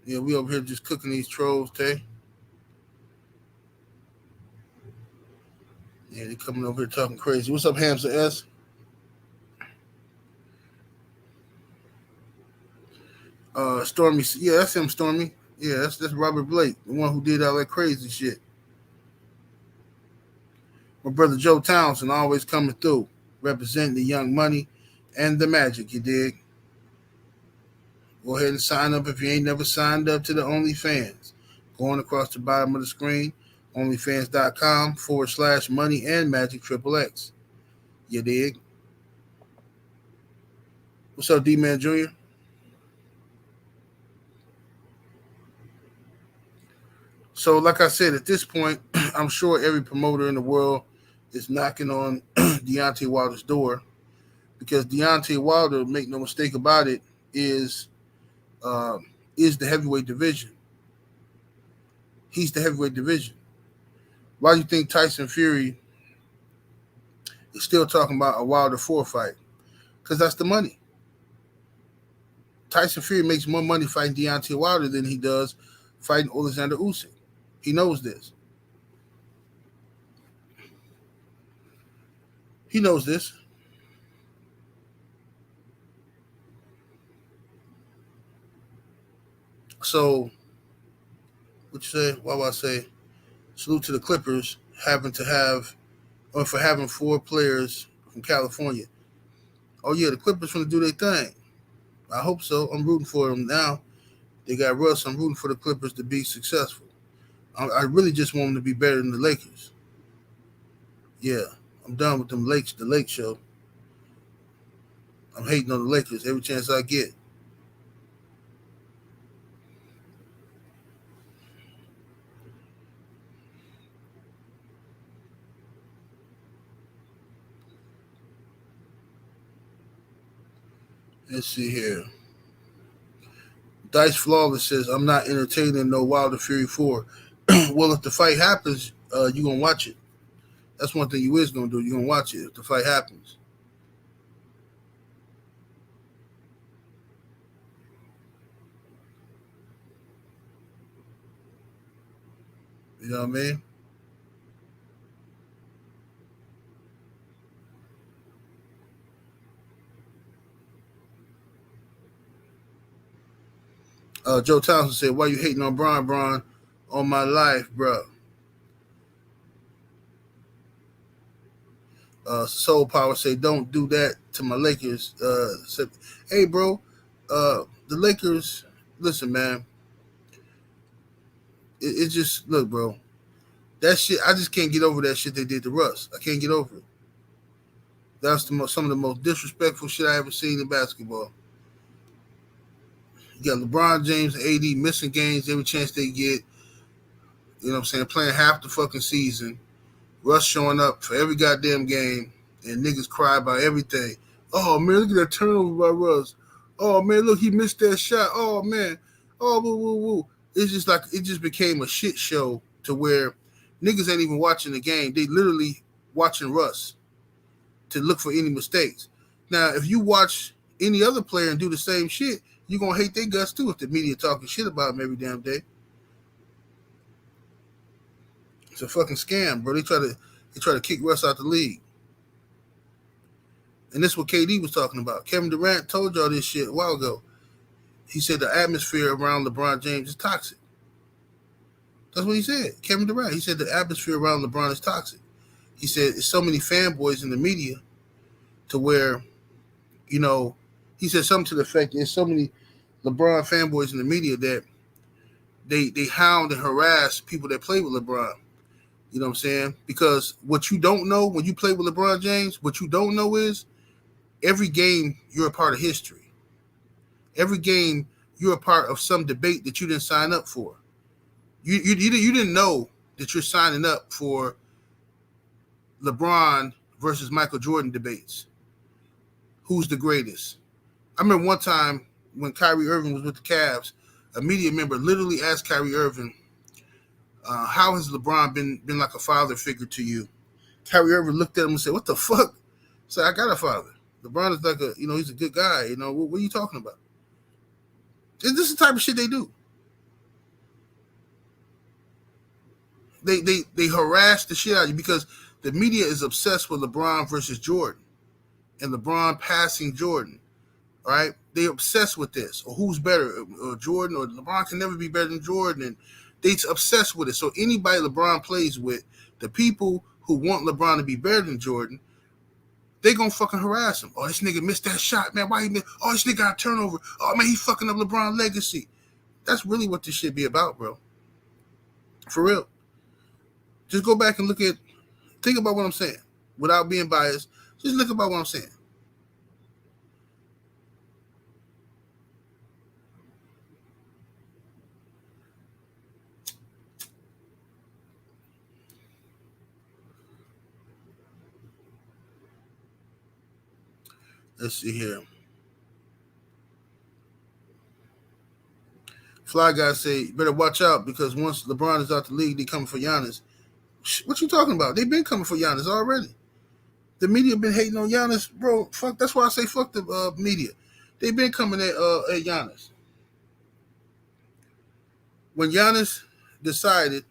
Speaker 1: Yeah, we over here just cooking these trolls, Tay. Yeah, they coming over here talking crazy. What's up, Hamster S? Stormy. Yeah, that's him, Stormy. Yeah, that's Robert Blake, the one who did all that crazy shit. My brother Joe Townsend always coming through, representing the Young Money and the Magic, you dig? Go ahead and sign up if you ain't never signed up to the OnlyFans. Going across the bottom of the screen, onlyfans.com/money and magic triple X. You dig? What's up, D-Man Jr.? So, like I said, at this point, I'm sure every promoter in the world is knocking on Deontay Wilder's door because Deontay Wilder, make no mistake about it, uh, is the heavyweight division. He's the heavyweight division. Why do you think Tyson Fury is still talking about a Wilder 4 fight? Because that's the money. Tyson Fury makes more money fighting Deontay Wilder than he does fighting Alexander Usyk. He knows this. He knows this. So, what you say? Why would I say? Salute to the Clippers for having 4 players from California. Oh yeah, the Clippers want to do their thing. I hope so. I'm rooting for them now. They got Russ. I'm rooting for the Clippers to be successful. I really just want them to be better than the Lakers. Yeah, I'm done with them Lakes. The Lake Show. I'm hating on the Lakers every chance I get. Let's see here. Dice Flawless says, I'm not entertaining no Wilder Fury 4. Well, if the fight happens, you're going to watch it. That's one thing you is going to do. You're going to watch it if the fight happens. You know what I mean? Joe Townsend said, why you hating on Braun all my life, bro? Soul Power say, don't do that to my Lakers. Said, hey, bro, the Lakers, listen, man, it's just, look, bro, That shit, I just can't get over that shit they did to Russ. I can't get over it. That's some of the most disrespectful shit I ever seen in basketball. You got LeBron James and AD missing games every chance they get. You know what I'm saying? Playing half the fucking season. Russ showing up for every goddamn game, and niggas cry about everything. Oh man, look at that turnover by Russ. Oh man, look, he missed that shot. Oh man. Oh woo woo woo. It's just like it just became a shit show to where niggas ain't even watching the game. They literally watching Russ to look for any mistakes. Now, if you watch any other player and do the same shit, you're gonna hate their guts too if the media talking shit about them every damn day. It's a fucking scam, bro. They try to kick Russ out the league. And this is what KD was talking about. Kevin Durant told y'all this shit a while ago. He said the atmosphere around LeBron James is toxic. That's what he said. Kevin Durant. He said the atmosphere around LeBron is toxic. He said it's so many fanboys in the media to where, you know, he said something to the effect there's so many LeBron fanboys in the media that they hound and harass people that play with LeBron. You know what I'm saying? Because what you don't know when you play with LeBron James, what you don't know is every game you're a part of history. Every game you're a part of some debate that you didn't sign up for. You didn't know that you're signing up for LeBron versus Michael Jordan debates. Who's the greatest? I remember one time when Kyrie Irving was with the Cavs, a media member literally asked Kyrie Irving, how has LeBron been like a father figure to you? Kyrie Irving looked at him and said, what the fuck? He said, I got a father. LeBron is like he's a good guy. You know, what are you talking about? This is the type of shit they do. They harass the shit out of you because the media is obsessed with LeBron versus Jordan and LeBron passing Jordan. All right? They're obsessed with this. Or who's better, or Jordan or LeBron can never be better than Jordan. And they're obsessed with it. So anybody LeBron plays with, the people who want LeBron to be better than Jordan, they gonna fucking harass him. Oh, this nigga missed that shot, man. Why he missed? Oh, this nigga got a turnover. Oh, man, he fucking up LeBron's legacy. That's really what this shit be about, bro. For real. Just go back and think about what I'm saying without being biased. Just look about what I'm saying. Let's see here. Fly guy say, you better watch out because once LeBron is out the league, they coming for Giannis. What you talking about? They've been coming for Giannis already. The media been hating on Giannis, bro. Fuck. That's why I say fuck the media. They've been coming at Giannis. When Giannis decided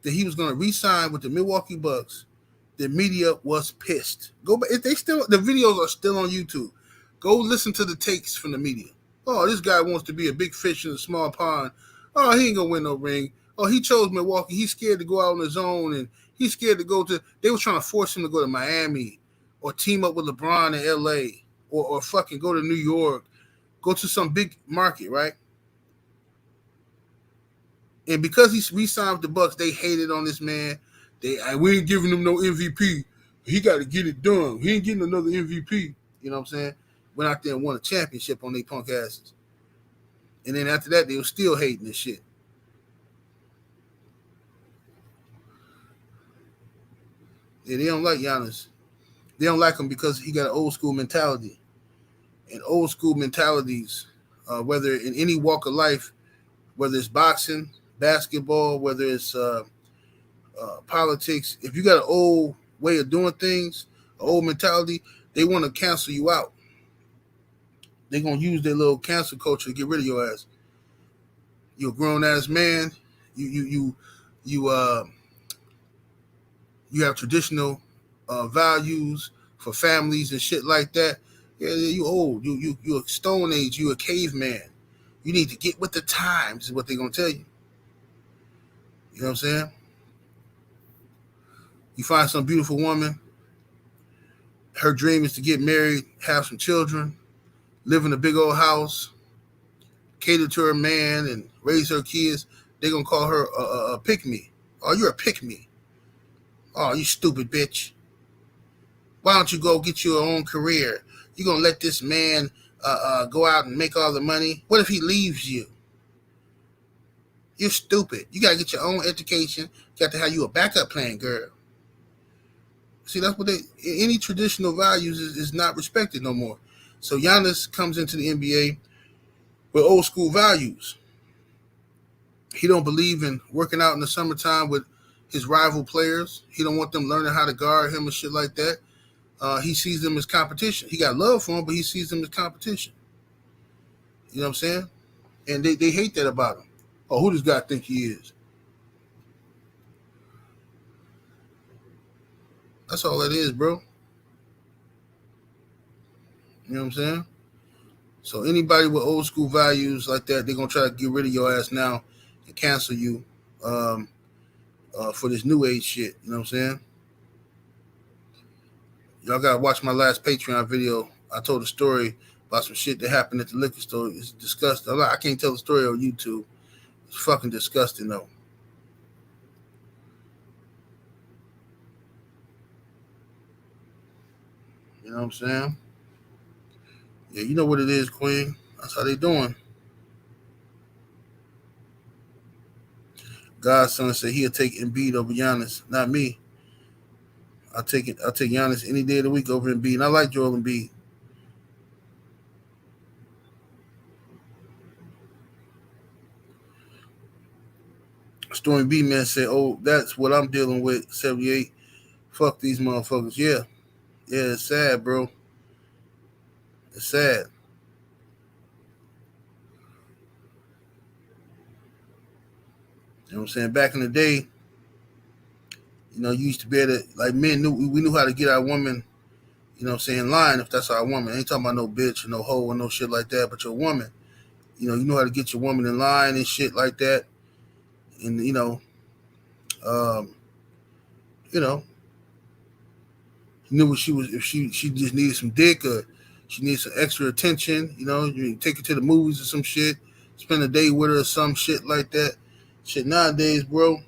Speaker 1: that he was going to re-sign with the Milwaukee Bucks, the media was pissed. Go back. If the videos are still on YouTube. Go listen to the takes from the media. Oh, this guy wants to be a big fish in a small pond. Oh, he ain't gonna win no ring. Oh, he chose Milwaukee. He's scared to go out on his own, and he's scared to go to. They were trying to force him to go to Miami, or team up with LeBron in LA, or fucking go to New York, go to some big market, right? And because he re-signed with the Bucks, they hated on this man. We ain't giving him no MVP. He got to get it done. He ain't getting another MVP. You know what I'm saying? Went out there and won a championship on their punk asses. And then after that, they were still hating this shit. Yeah, they don't like Giannis. They don't like him because he got an old school mentality. And old school mentalities, whether in any walk of life, whether it's boxing, basketball, whether it's politics, if you got an old way of doing things, an old mentality, they want to cancel you out. They're going to use their little cancel culture to get rid of your ass. You're a grown ass man. You have traditional values for families and shit like that. Yeah, you old. You're a stone age. You a caveman. You need to get with the times is what they're going to tell you. You know what I'm saying? You find some beautiful woman. Her dream is to get married, have some children, live in a big old house, cater to her man, and raise her kids. they're gonna call her a pick me. Oh, you're a pick me. Oh, you stupid bitch. Why don't you go get your own career? You gonna let this man go out and make all the money? What if he leaves you? You're stupid. You gotta get your own education. You got to have you a backup plan, girl. See, that's what any traditional values is not respected no more. So Giannis comes into the NBA with old school values. He don't believe in working out in the summertime with his rival players. He don't want them learning how to guard him and shit like that. He sees them as competition. He got love for him, but he sees them as competition. You know what I'm saying? And they hate that about him. Oh, who does God think he is? That's all that is, bro. You know what I'm saying? So anybody with old school values like that, they're gonna try to get rid of your ass now and cancel you for this new age shit. You know what I'm saying? Y'all gotta watch my last Patreon video. I told a story about some shit that happened at the liquor store. It's disgusting. I can't tell the story on YouTube. It's fucking disgusting though. You know what I'm saying? Yeah, you know what it is, Queen. That's how they doing. Godson said he'll take Embiid over Giannis. Not me. I'll take it. I'll take Giannis any day of the week over Embiid. And I like Joel Embiid. Stormy B man said, "Oh, that's what I'm dealing with." 78. Fuck these motherfuckers. Yeah, it's sad, bro. It's sad. You know what I'm saying? Back in the day, you used to be able to, like, men we knew how to get our woman, you know what I'm saying, in line if that's our woman. I ain't talking about no bitch or no hoe or no shit like that, but your woman. You know how to get your woman in line and shit like that. And, um, you know, you knew what she was, if she just needed some dick or she needed some extra attention, you take her to the movies or some shit, spend a day with her or some shit like that. Shit nowadays, bro,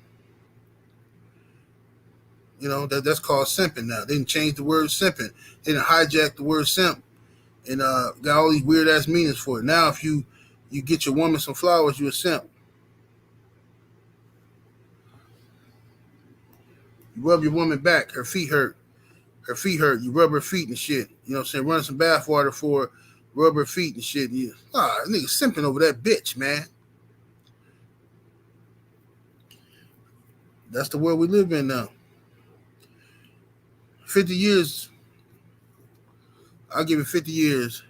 Speaker 1: that's called simping now. They didn't change the word simping. They didn't hijack the word simp and got all these weird ass meanings for it. Now if you get your woman some flowers, you a simp. You rub your woman back, her feet hurt. You rub her feet and shit. You know what I'm saying? Run some bath water for her, rub her feet and shit. And nigga simping over that bitch, man. That's the world we live in now. 50 years, I'll give it 50 years.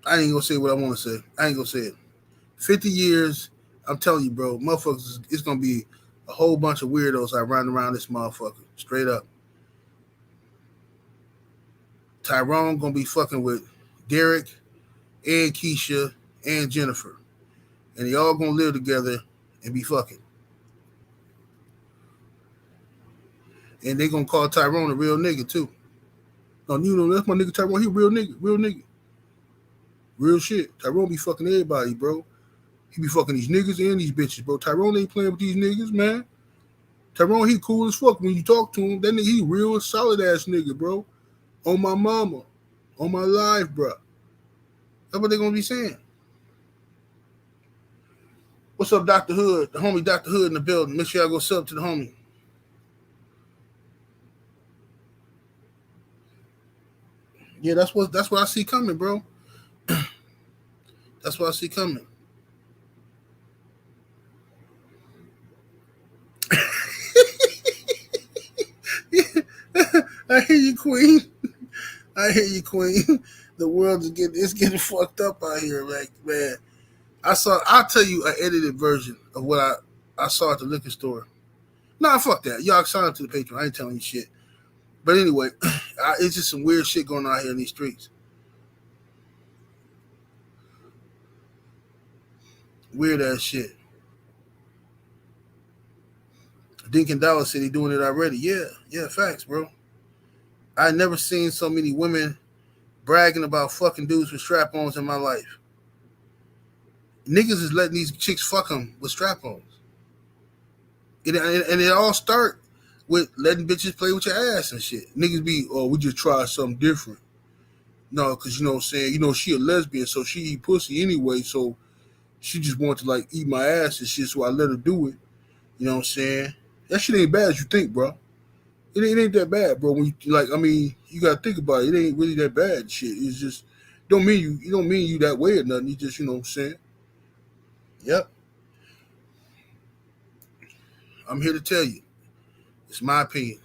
Speaker 1: I ain't gonna say what I want to say. I ain't gonna say it. 50 years, I'm telling you, bro, motherfuckers, it's gonna be a whole bunch of weirdos that run around this motherfucker. Straight up. Tyrone gonna be fucking with Derek and Keisha and Jennifer. And they all gonna live together and be fucking. And they gonna call Tyrone a real nigga too. No, that's my nigga Tyrone. He a real nigga. Real shit. Tyrone be fucking everybody, bro. He be fucking these niggas and these bitches, bro. Tyrone ain't playing with these niggas, man. Tyrone, he cool as fuck when you talk to him. That nigga, he real solid ass nigga, bro. On my mama. On my life, bro. That's what they gonna be saying. What's up, Dr. Hood? The homie Dr. Hood in the building. Make sure y'all go sub to the homie. Yeah, that's what I see coming, bro. That's what I see coming. I hear you, Queen. I hear you, Queen. The world is getting fucked up out here, like, man. I'll tell you an edited version of what I saw at the liquor store. Nah, fuck that. Y'all sign up to the Patreon. I ain't telling you shit. But anyway, it's just some weird shit going on here in these streets. Weird ass shit. Dinkin Dollar said he doing it already. Yeah, facts, bro. I never seen so many women bragging about fucking dudes with strap-ons in my life. Niggas is letting these chicks fuck them with strap-ons. And it all start with letting bitches play with your ass and shit. Niggas be, oh, we just try something different. No, because you know what I'm saying, she a lesbian, so she eat pussy anyway, so she just want to like eat my ass and shit, so I let her do it. You know what I'm saying? That shit ain't bad as you think, bro. It ain't that bad, bro. When you like, I mean, you gotta think about it. It ain't really that bad shit. It's just don't mean you that way or nothing. You just, you know what I'm saying? Yep. I'm here to tell you. It's my opinion.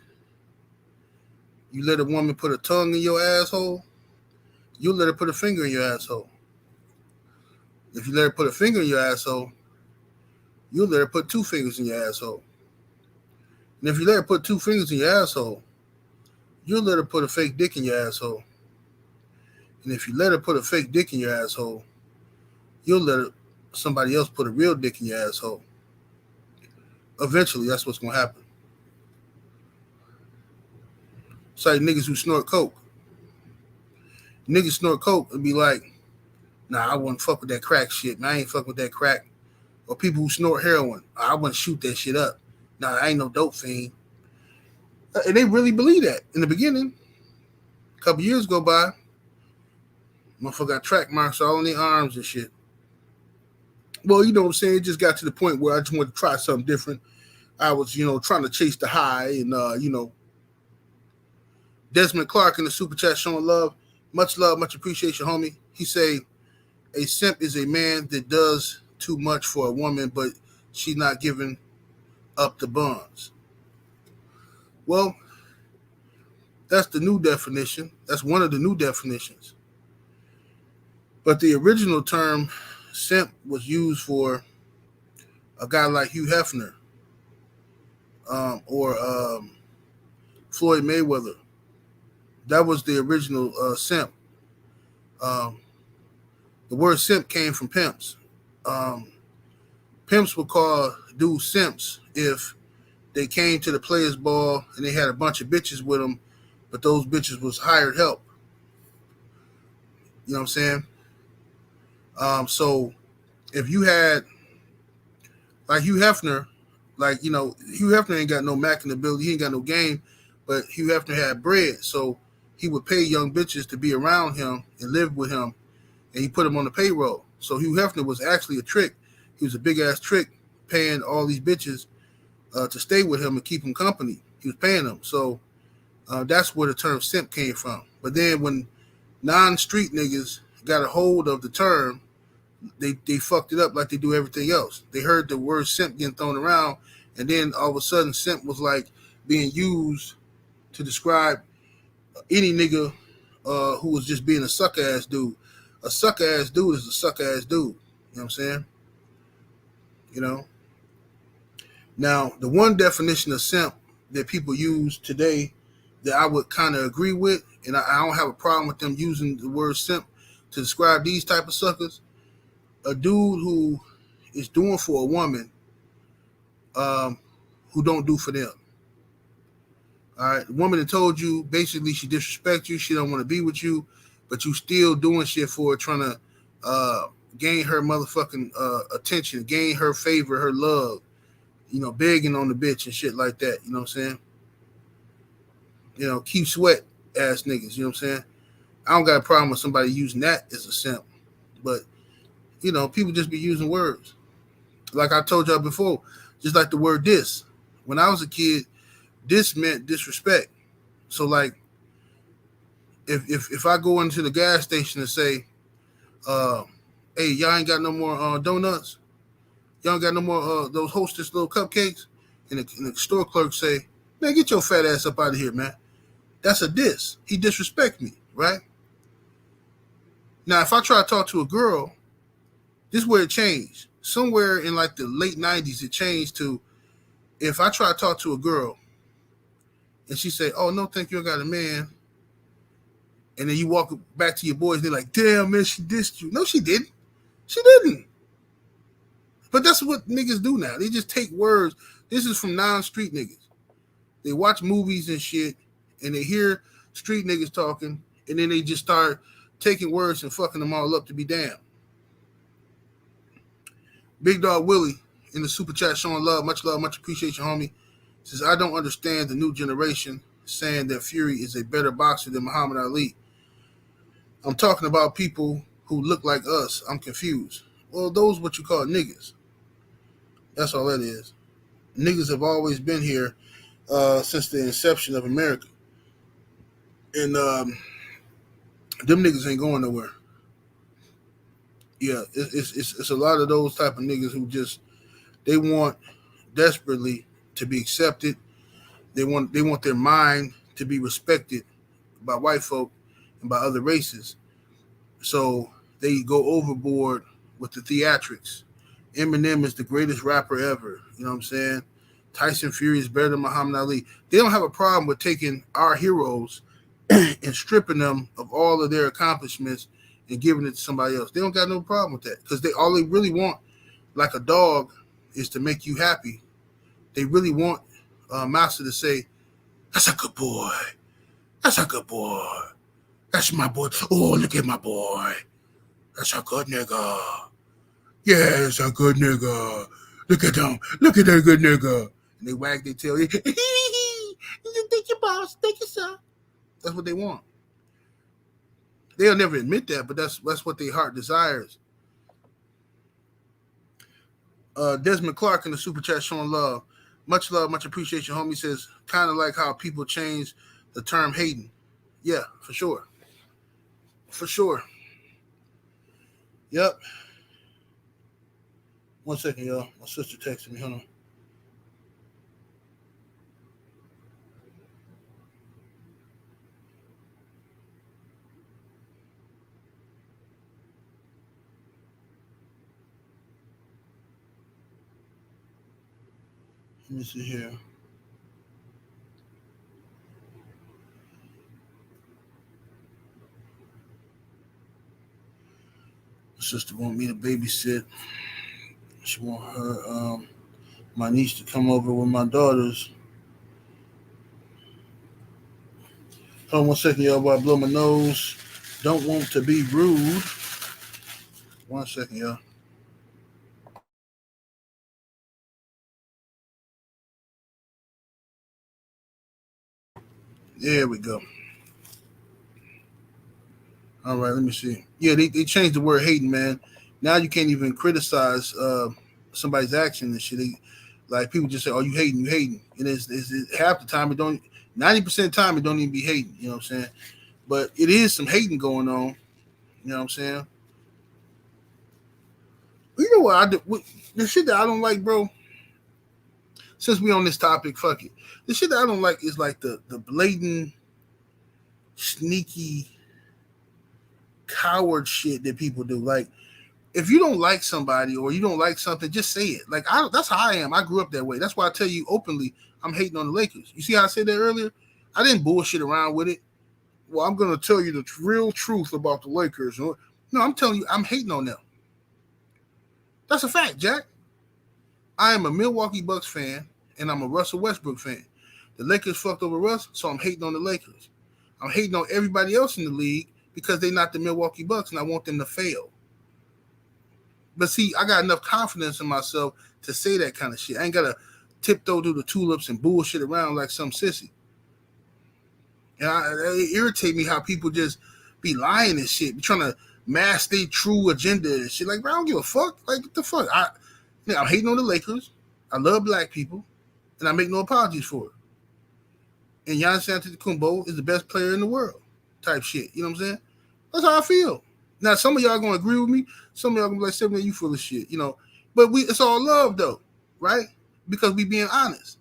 Speaker 1: You let a woman put a tongue in your asshole, you let her put a finger in your asshole. If you let her put a finger in your asshole, you'll let her put two fingers in your asshole. And if you let her put two fingers in your asshole, you'll let her put a fake dick in your asshole. And if you let her put a fake dick in your asshole, you'll let somebody else put a real dick in your asshole. Eventually, that's what's going to happen. It's like niggas who snort coke. Niggas snort coke and be like, nah, I wouldn't fuck with that crack shit. Man, I ain't fuck with that crack. Or people who snort heroin, I wouldn't shoot that shit up. Nah, I ain't no dope fiend. And they really believe that in the beginning. A couple years go by, motherfucker got track marks all on their arms and shit. Well, you know what I'm saying? It just got to the point where I just wanted to try something different. I was, trying to chase the high and, Desmond Clark in the super chat showing love, much appreciation, homie. He say, a simp is a man that does too much for a woman, but she's not giving up the buns. Well, that's the new definition. That's one of the new definitions. But the original term simp was used for a guy like Hugh Hefner or Floyd Mayweather. That was the original simp. The word simp came from pimps. Pimps would call dudes simps if they came to the players' ball and they had a bunch of bitches with them, but those bitches was hired help. You know what I'm saying? So if you had like Hugh Hefner, Hugh Hefner ain't got no Mac ability, he ain't got no game, but Hugh Hefner had bread, so he would pay young bitches to be around him and live with him, and he put them on the payroll. So Hugh Hefner was actually a trick. He was a big ass trick, paying all these bitches to stay with him and keep him company. He was paying them. So that's where the term simp came from. But then when non-street niggas got a hold of the term, they fucked it up like they do everything else. They heard the word simp getting thrown around, and then all of a sudden simp was like being used to describe any nigga who was just being a suck-ass dude. A suck-ass dude is a suck-ass dude. You know what I'm saying? Now, the one definition of simp that people use today that I would kind of agree with, and I don't have a problem with them using the word simp to describe these type of suckers, a dude who is doing for a woman who don't do for them. All right, the woman that told you basically she disrespects you, she don't want to be with you, but you still doing shit for her, trying to gain her motherfucking attention, gain her favor, her love, begging on the bitch and shit like that. You know what I'm saying? Keep sweat ass niggas. You know what I'm saying? I don't got a problem with somebody using that as a simp, but people just be using words. Like I told y'all before, just like the word diss. When I was a kid, diss meant disrespect. So like, if I go into the gas station and say, hey, y'all ain't got no more donuts? Y'all ain't got no more those Hostess little cupcakes? And the store clerk say, man, get your fat ass up out of here, man. That's a diss. He disrespect me, right? Now, if I try to talk to a girl, this is where it changed. Somewhere in like the late 90s, it changed to, if I try to talk to a girl and she say, oh, no, thank you, I got a man. And then you walk back to your boys and they're like, damn, man, she dissed you. No, she didn't. She didn't. But that's what niggas do now. They just take words. This is from non-street niggas. They watch movies and shit, and they hear street niggas talking, and then they just start taking words and fucking them all up to be damned. Big Dog Willie in the super chat showing love, much appreciation, homie. Says I don't understand the new generation saying that Fury is a better boxer than Muhammad Ali. I'm talking about people who look like us. I'm confused. Well, those what you call niggas. That's all that is. Niggas have always been here since the inception of America, and them niggas ain't going nowhere. Yeah, it's a lot of those type of niggas who just they want desperately to be accepted. They want their mind to be respected by white folk and by other races. So they go overboard with the theatrics. Eminem is the greatest rapper ever. You know what I'm saying? Tyson Fury is better than Muhammad Ali. They don't have a problem with taking our heroes and stripping them of all of their accomplishments and giving it to somebody else. They don't got no problem with that because all they really want, like a dog, is to make you happy. They really want Master to say, "That's a good boy. That's a good boy. That's my boy. Oh, look at my boy. That's a good nigga. Yeah, it's a good nigga. Look at them. Look at that good nigga." And they wag their tail. Thank you, boss. Thank you, sir. That's what they want. They'll never admit that, but that's what their heart desires. Desmond Clark in the super chat showing love, much appreciation. Homie says kind of like how people change the term hating. Yeah, for sure. Yep. One second, y'all. My sister texted me. Hold on. Let me see here. My sister want me to babysit. She want her my niece to come over with my daughters. Hold on 1 second, y'all, while I blow my nose. Don't want to be rude. 1 second, y'all. There we go. All right, let me see. Yeah, they changed the word hating, man. Now you can't even criticize somebody's action and shit. Like people just say, "Oh, you hating," and it's half the time it don't. 90% of the time it don't even be hating. You know what I'm saying? But it is some hating going on. You know what I'm saying? You know what I do? The shit that I don't like, bro. Since we on this topic, fuck it. The shit that I don't like is like the blatant, sneaky, coward shit that people do. Like, if you don't like somebody or you don't like something, just say it. Like, that's how I am. I grew up that way. That's why I tell you openly, I'm hating on the Lakers. You see how I said that earlier? I didn't bullshit around with it. Well, I'm going to tell you the real truth about the Lakers. No, I'm telling you, I'm hating on them. That's a fact, Jack. I am a Milwaukee Bucks fan, and I'm a Russell Westbrook fan. The Lakers fucked over Russ, so I'm hating on the Lakers. I'm hating on everybody else in the league because they're not the Milwaukee Bucks, and I want them to fail. But see, I got enough confidence in myself to say that kind of shit. I ain't got to tiptoe through the tulips and bullshit around like some sissy. And it irritates me how people just be lying and shit, be trying to mask their true agenda and shit. Like, bro, I don't give a fuck. Like, what the fuck? I'm hating on the Lakers. I love black people, and I make no apologies for it. And Giannis Antetokounmpo is the best player in the world, type shit. You know what I'm saying? That's how I feel. Now, some of y'all gonna agree with me. Some of y'all gonna be like, "7, you full of shit," you know. But it's all love though, right? Because we being honest.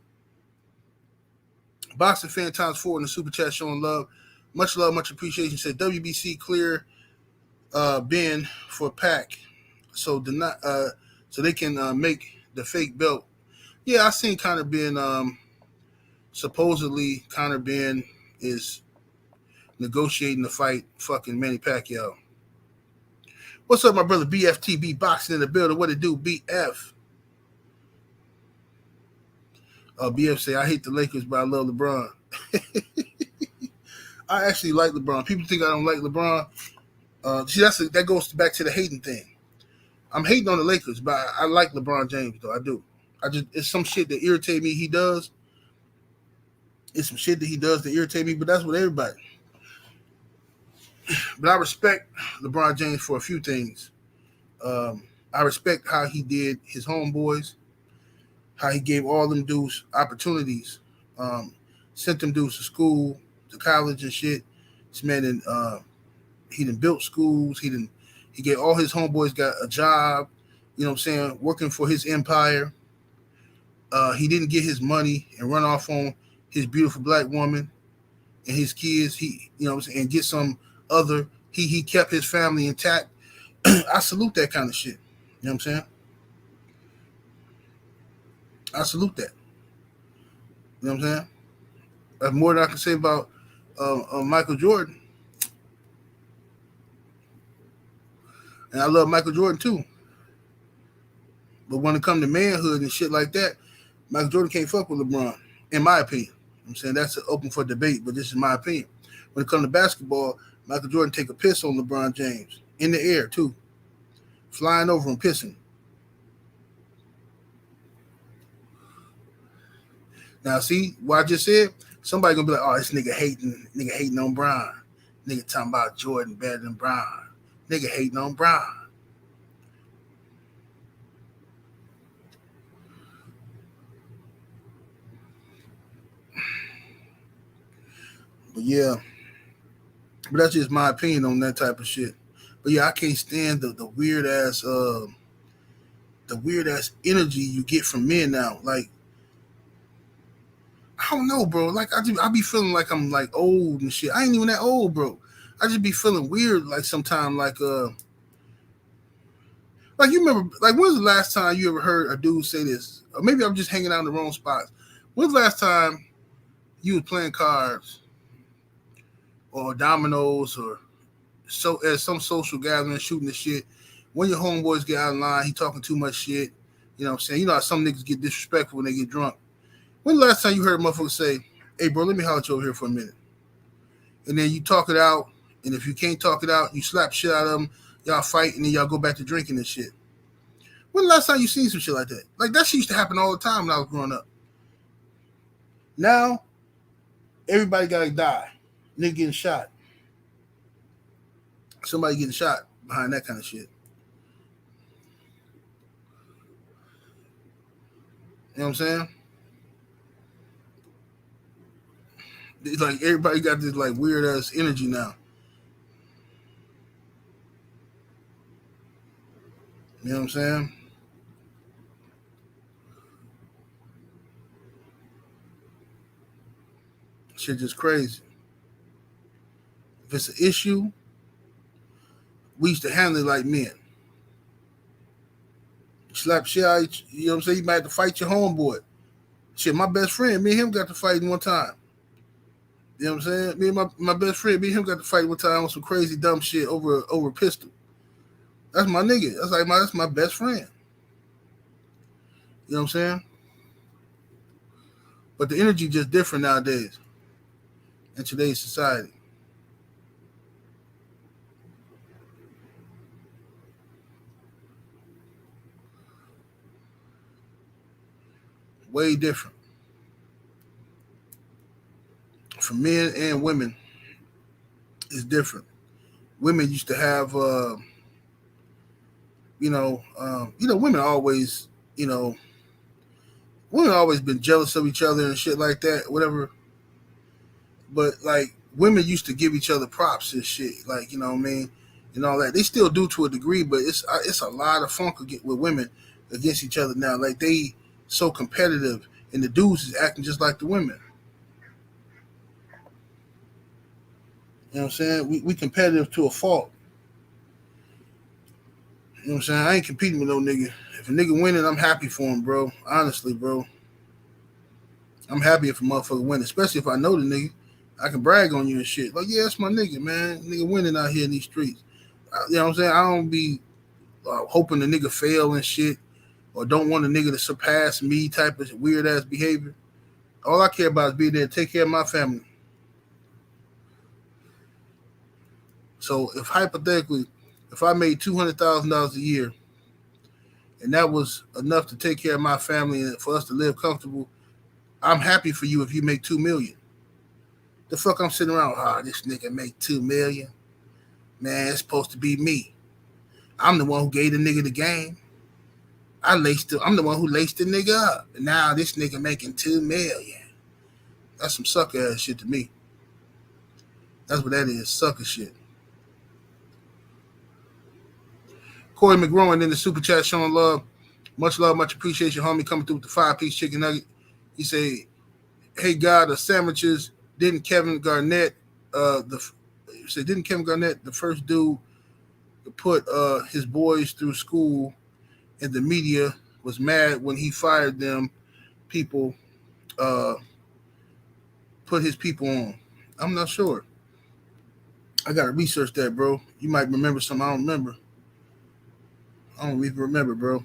Speaker 1: Boxing fan times 4 in the super chat showing love, much appreciation. Said WBC clear Ben for Pac, so so they can make the fake belt. Yeah, I seen Conor Ben. Supposedly Conor Ben is negotiating the fight fucking Manny Pacquiao. What's up, my brother BFTB boxing in the building? What it do, BF? BF say I hate the Lakers, but I love LeBron. I actually like LeBron. People think I don't like LeBron. See, that goes back to the hating thing. I'm hating on the Lakers, but I like LeBron James though. I do. I just it's some shit that irritate me. He does. It's some shit that he does that irritate me, but that's what everybody. But I respect LeBron James for a few things. I respect how he did his homeboys, how he gave all them dudes opportunities, um, sent them dudes to school, to college and shit. This man he done built schools. He gave all his homeboys got a job. You know what I'm saying? Working for his empire. He didn't get his money and run off on his beautiful black woman and his kids. He you know what I'm saying, and get some other. He kept his family intact. I salute that kind of shit. You know what I'm saying? I salute that. You know what I'm saying? That's more than I can say about Michael Jordan. And I love Michael Jordan too. But when it comes to manhood and shit like that, Michael Jordan can't fuck with LeBron, in my opinion. I'm saying that's open for debate, but this is my opinion. When it comes to basketball, Michael Jordan take a piss on LeBron James in the air too, flying over and pissing. Now, see what I just said? Somebody gonna be like, "Oh, this nigga hating on Bron. Nigga talking about Jordan better than Bron. Nigga hating on Bron." But yeah, but that's just my opinion on that type of shit. But yeah, I can't stand the weird ass energy you get from men now. Like I don't know, bro. Like I be feeling like I'm like old and shit. I ain't even that old, bro. I just be feeling weird like sometimes like you remember like when's the last time you ever heard a dude say this? Or maybe I'm just hanging out in the wrong spots. When's the last time you was playing cards or dominoes or so at some social gathering shooting the shit? When your homeboys get out of line, he talking too much shit. You know what I'm saying? You know how some niggas get disrespectful when they get drunk. When the last time you heard a motherfucker say, "Hey, bro, let me holler at you over here for a minute," and then you talk it out, and if you can't talk it out, you slap shit out of them, y'all fight, and then y'all go back to drinking and shit. When the last time you seen some shit like that? Like that shit used to happen all the time when I was growing up. Now everybody gotta die. Nigga getting shot. Somebody getting shot behind that kind of shit. You know what I'm saying? It's like everybody got this like weird ass energy now. You know what I'm saying? Shit just crazy. If it's an issue, we used to handle it like men. Slap shit out, you know what I'm saying? You might have to fight your homeboy. Shit, my best friend, me and him got to fight one time. You know what I'm saying? Me and my best friend, me and him got to fight one time on some crazy dumb shit over a pistol. That's my nigga. That's my best friend. You know what I'm saying? But the energy just different nowadays in today's society. Way different. For men and women, it's different. Women used to have women always, you know, women always been jealous of each other and shit like that, whatever. But like women used to give each other props and shit, like you know what I mean, and all that. They still do to a degree, but it's a lot of funk with women against each other now. Like they so competitive, and the dudes is acting just like the women. You know what I'm saying? We competitive to a fault. You know what I'm saying? I ain't competing with no nigga. If a nigga winning, I'm happy for him, bro. Honestly, bro. I'm happy if a motherfucker win, especially if I know the nigga. I can brag on you and shit. Like, yeah, that's my nigga, man. Nigga winning out here in these streets. You know what I'm saying? I don't be hoping the nigga fail and shit, or don't want a nigga to surpass me type of weird ass behavior. All I care about is being there to take care of my family. So if hypothetically, if I made $200,000 a year and that was enough to take care of my family and for us to live comfortable. I'm happy for you if you make 2 million. The fuck I'm sitting around, this nigga make 2 million. Man, it's supposed to be me. I'm the one who gave the nigga the game. I'm the one who laced the nigga up. And now this nigga making 2 million. That's some sucker ass shit to me. That's what that is, sucker shit. Corey McGrowan in the super chat showing love. Much love, much appreciation, homie, coming through with the 5-piece chicken nugget. He say, "Hey God, the sandwiches didn't Kevin Garnett didn't Kevin Garnett the first dude to put his boys through school, and the media was mad when he fired them people uh, put his people on." I'm not sure. I gotta research that, bro. You might remember something I don't remember. I don't even remember, bro.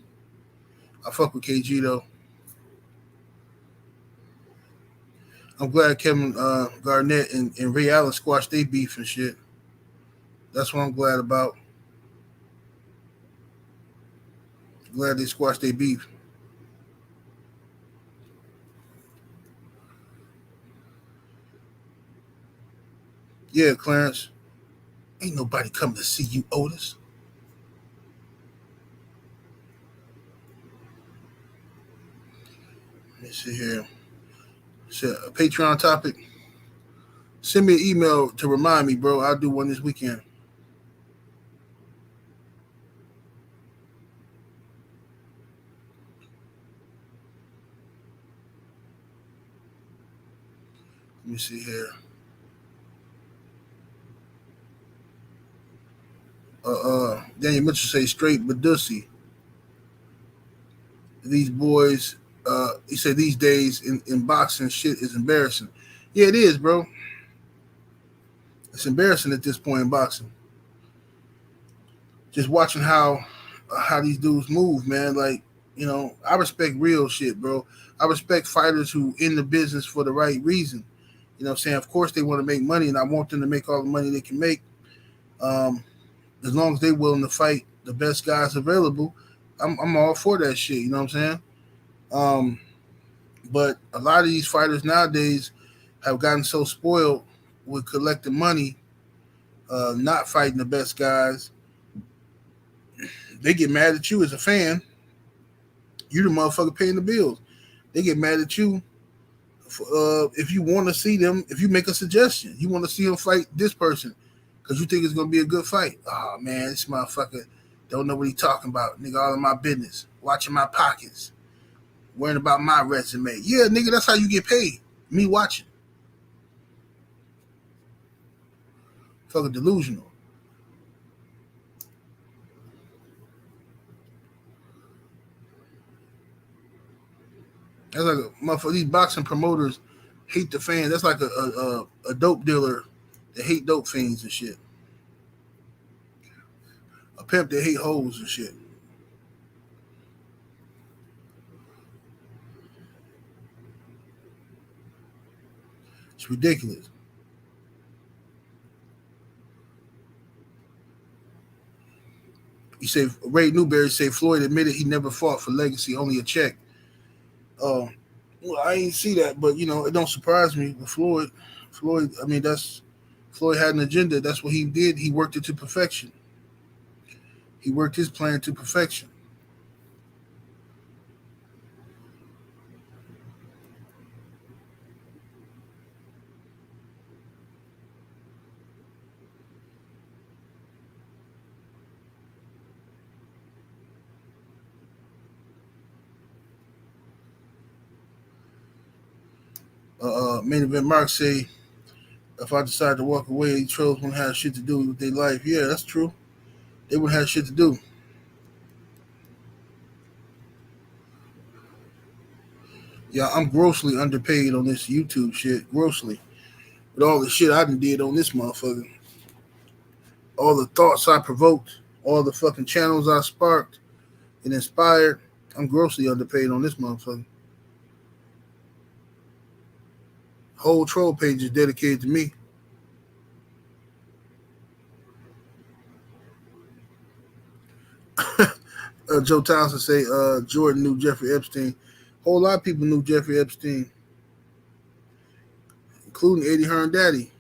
Speaker 1: I fuck with KG though. I'm glad Kevin Garnett and Ray Allen squashed their beef and shit. That's what I'm glad about. Glad they squashed their beef. Yeah, Clarence. Ain't nobody coming to see you, Otis. Let me see here. It's a Patreon topic. Send me an email to remind me, bro. I'll do one this weekend. Let me see here. Daniel Mitchell say straight Badusi. These boys, he said these days in boxing shit is embarrassing. Yeah, it is, bro. It's embarrassing at this point in boxing. Just watching how these dudes move, man. Like, I respect real shit, bro. I respect fighters who in the business for the right reason. You know what I'm saying? Of course they want to make money, and I want them to make all the money they can make. As long as they're willing to fight the best guys available, I'm all for that shit. You know what I'm saying? But a lot of these fighters nowadays have gotten so spoiled with collecting money, not fighting the best guys. They get mad at you as a fan. You the motherfucker paying the bills. They get mad at you if you want to see them. If you make a suggestion, you want to see them fight this person because you think it's gonna be a good fight. Oh man, this motherfucker don't know what he talking about. Nigga, all in my business, watching my pockets, worrying about my resume. Yeah, nigga, that's how you get paid. Me watching. Fucking delusional. That's like a motherfucker. These boxing promoters hate the fans. That's like a dope dealer that hate dope fiends and shit. A pimp that hate hoes and shit. It's ridiculous. He said Ray Newberry said Floyd admitted he never fought for legacy, only a check. Well, I ain't see that, but it don't surprise me with Floyd. I mean, that's Floyd had an agenda. That's what he did. He worked it to perfection. He worked his plan to perfection. Main event Mark say, if I decide to walk away, these trolls won't have shit to do with their life. Yeah, that's true. They wouldn't have shit to do. Yeah, I'm grossly underpaid on this YouTube shit. Grossly. With all the shit I done did on this motherfucker. All the thoughts I provoked. All the fucking channels I sparked and inspired. I'm grossly underpaid on this motherfucker. Whole troll page is dedicated to me. Joe Townsend say Jordan knew Jeffrey Epstein. A whole lot of people knew Jeffrey Epstein, including Eddie Hearn Daddy.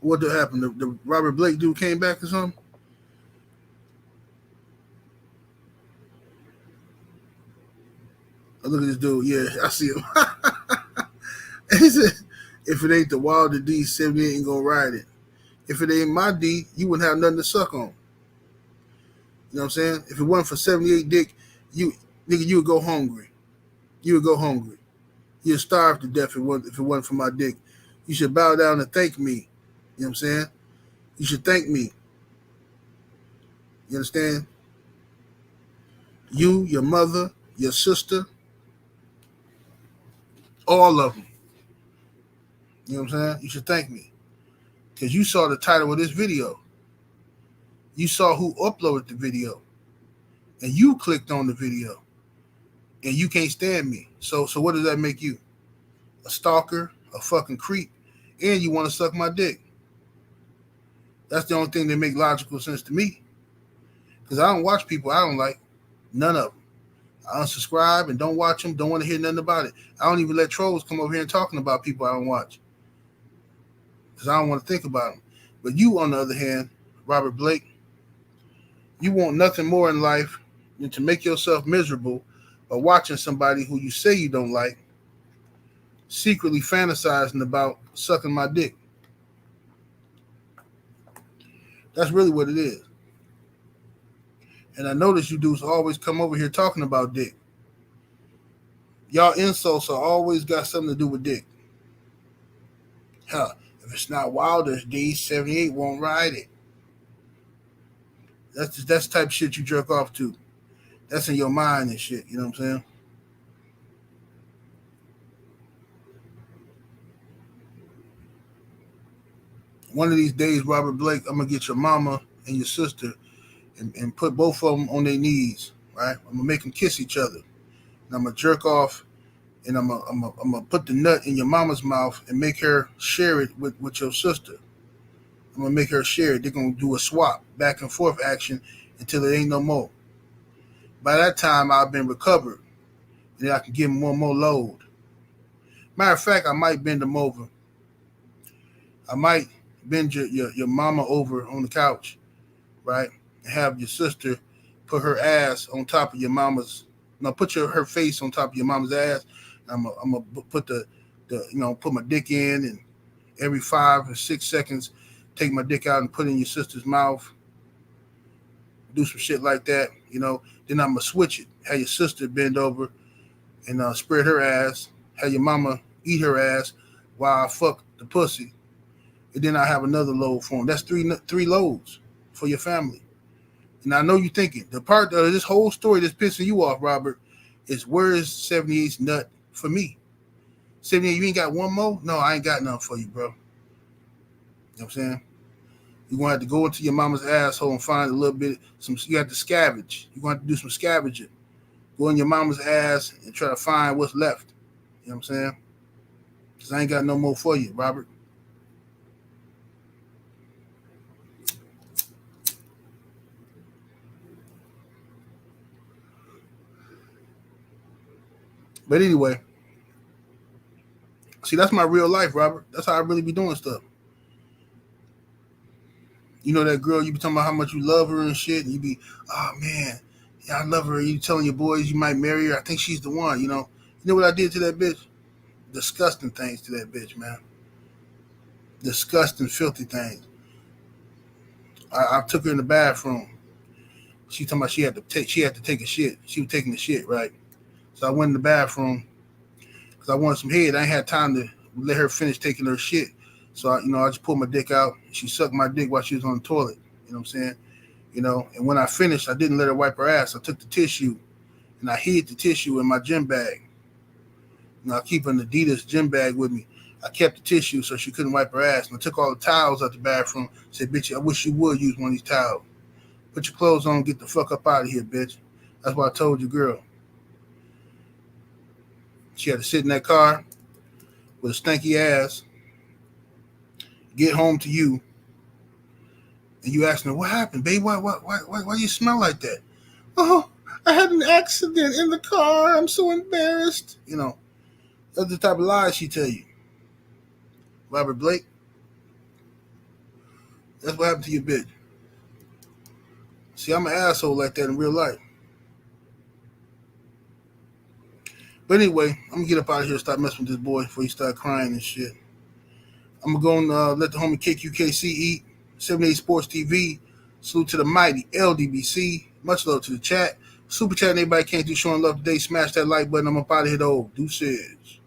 Speaker 1: What did happen? The Robert Blake dude came back or something? Oh, look at this dude. Yeah, I see him. He said, if it ain't the Wilder D, 78 ain't gonna ride it. If it ain't my D, you wouldn't have nothing to suck on. You know what I'm saying? If it wasn't for 78 dick, you nigga, you would go hungry. You would go hungry. You'd starve to death if it wasn't for my dick. You should bow down and thank me. You know what I'm saying? You should thank me. You understand? You, your mother, your sister, all of them. You know what I'm saying? You should thank me. Because you saw the title of this video. You saw who uploaded the video. And you clicked on the video. And you can't stand me. So what does that make you? A stalker, a fucking creep, and you want to suck my dick. That's the only thing that make logical sense to me. Because I don't watch people I don't like. None of them. I unsubscribe and don't watch them. Don't want to hear nothing about it. I don't even let trolls come over here and talking about people I don't watch. Because I don't want to think about them. But you, on the other hand, Robert Blake, you want nothing more in life than to make yourself miserable by watching somebody who you say you don't like secretly fantasizing about sucking my dick. That's really what it is. And I notice you dudes always come over here talking about dick. Y'all insults are always got something to do with dick. Huh. If it's not Wilder's D, 78 won't ride it. That's the type of shit you jerk off to. That's in your mind and shit. You know what I'm saying? One of these days, Robert Blake, I'm going to get your mama and your sister and put both of them on their knees, right? I'm going to make them kiss each other. And I'm going to jerk off, and I'm going to put the nut in your mama's mouth and make her share it with your sister. I'm going to make her share it. They're going to do a swap, back and forth action until it ain't no more. By that time, I've been recovered, and then I can give them one more load. Matter of fact, I might bend them over. I might bend your mama over on the couch, right? And have your sister put her ass on top of your mama's. No, put her face on top of your mama's ass. I'm gonna put the put my dick in, and every 5 or 6 seconds, take my dick out and put it in your sister's mouth. Do some shit like that, Then I'm gonna switch it. Have your sister bend over and spread her ass. Have your mama eat her ass while I fuck the pussy. And then I have another load for them. That's three loads for your family. And I know you're thinking, the part of this whole story that's pissing you off, Robert, is where is 78's nut for me? 78, you ain't got one more? No, I ain't got nothing for you, bro. You know what I'm saying? You're going to have to go into your mama's asshole and find a little bit, you have to scavenge. You're going to have to do some scavenging. Go in your mama's ass and try to find what's left. You know what I'm saying? Because I ain't got no more for you, Robert. But anyway, see, that's my real life, Robert. That's how I really be doing stuff. You know that girl, you be talking about how much you love her and shit, and you be, oh man, yeah, I love her. You telling your boys you might marry her. I think she's the one, You know what I did to that bitch? Disgusting things to that bitch, man. Disgusting, filthy things. I took her in the bathroom. She talking about she had to take a shit. She was taking the shit, right? So I went in the bathroom because I wanted some head. I ain't had time to let her finish taking her shit. So I just pulled my dick out. She sucked my dick while she was on the toilet. You know what I'm saying? And when I finished, I didn't let her wipe her ass. I took the tissue and I hid the tissue in my gym bag. I keep an Adidas gym bag with me. I kept the tissue so she couldn't wipe her ass. And I took all the towels out the bathroom. Said, bitch, I wish you would use one of these towels. Put your clothes on and get the fuck up out of here, bitch. That's what I told your girl. She had to sit in that car with a stanky ass get home to you, and you asking her, what happened, babe? Why you smell like that? Oh, I had an accident in the car. I'm so embarrassed. That's the type of lies she tell you. Robert Blake, that's what happened to your bitch. See, I'm an asshole like that in real life. But anyway, I'm gonna get up out of here and stop messing with this boy before he start crying and shit. I'm gonna go and let the homie KQKC eat. 78 Sports TV. Salute to the mighty LDBC. Much love to the chat. Super chat, anybody can't do showing love today. Smash that like button. I'm up out of here though. Deuces.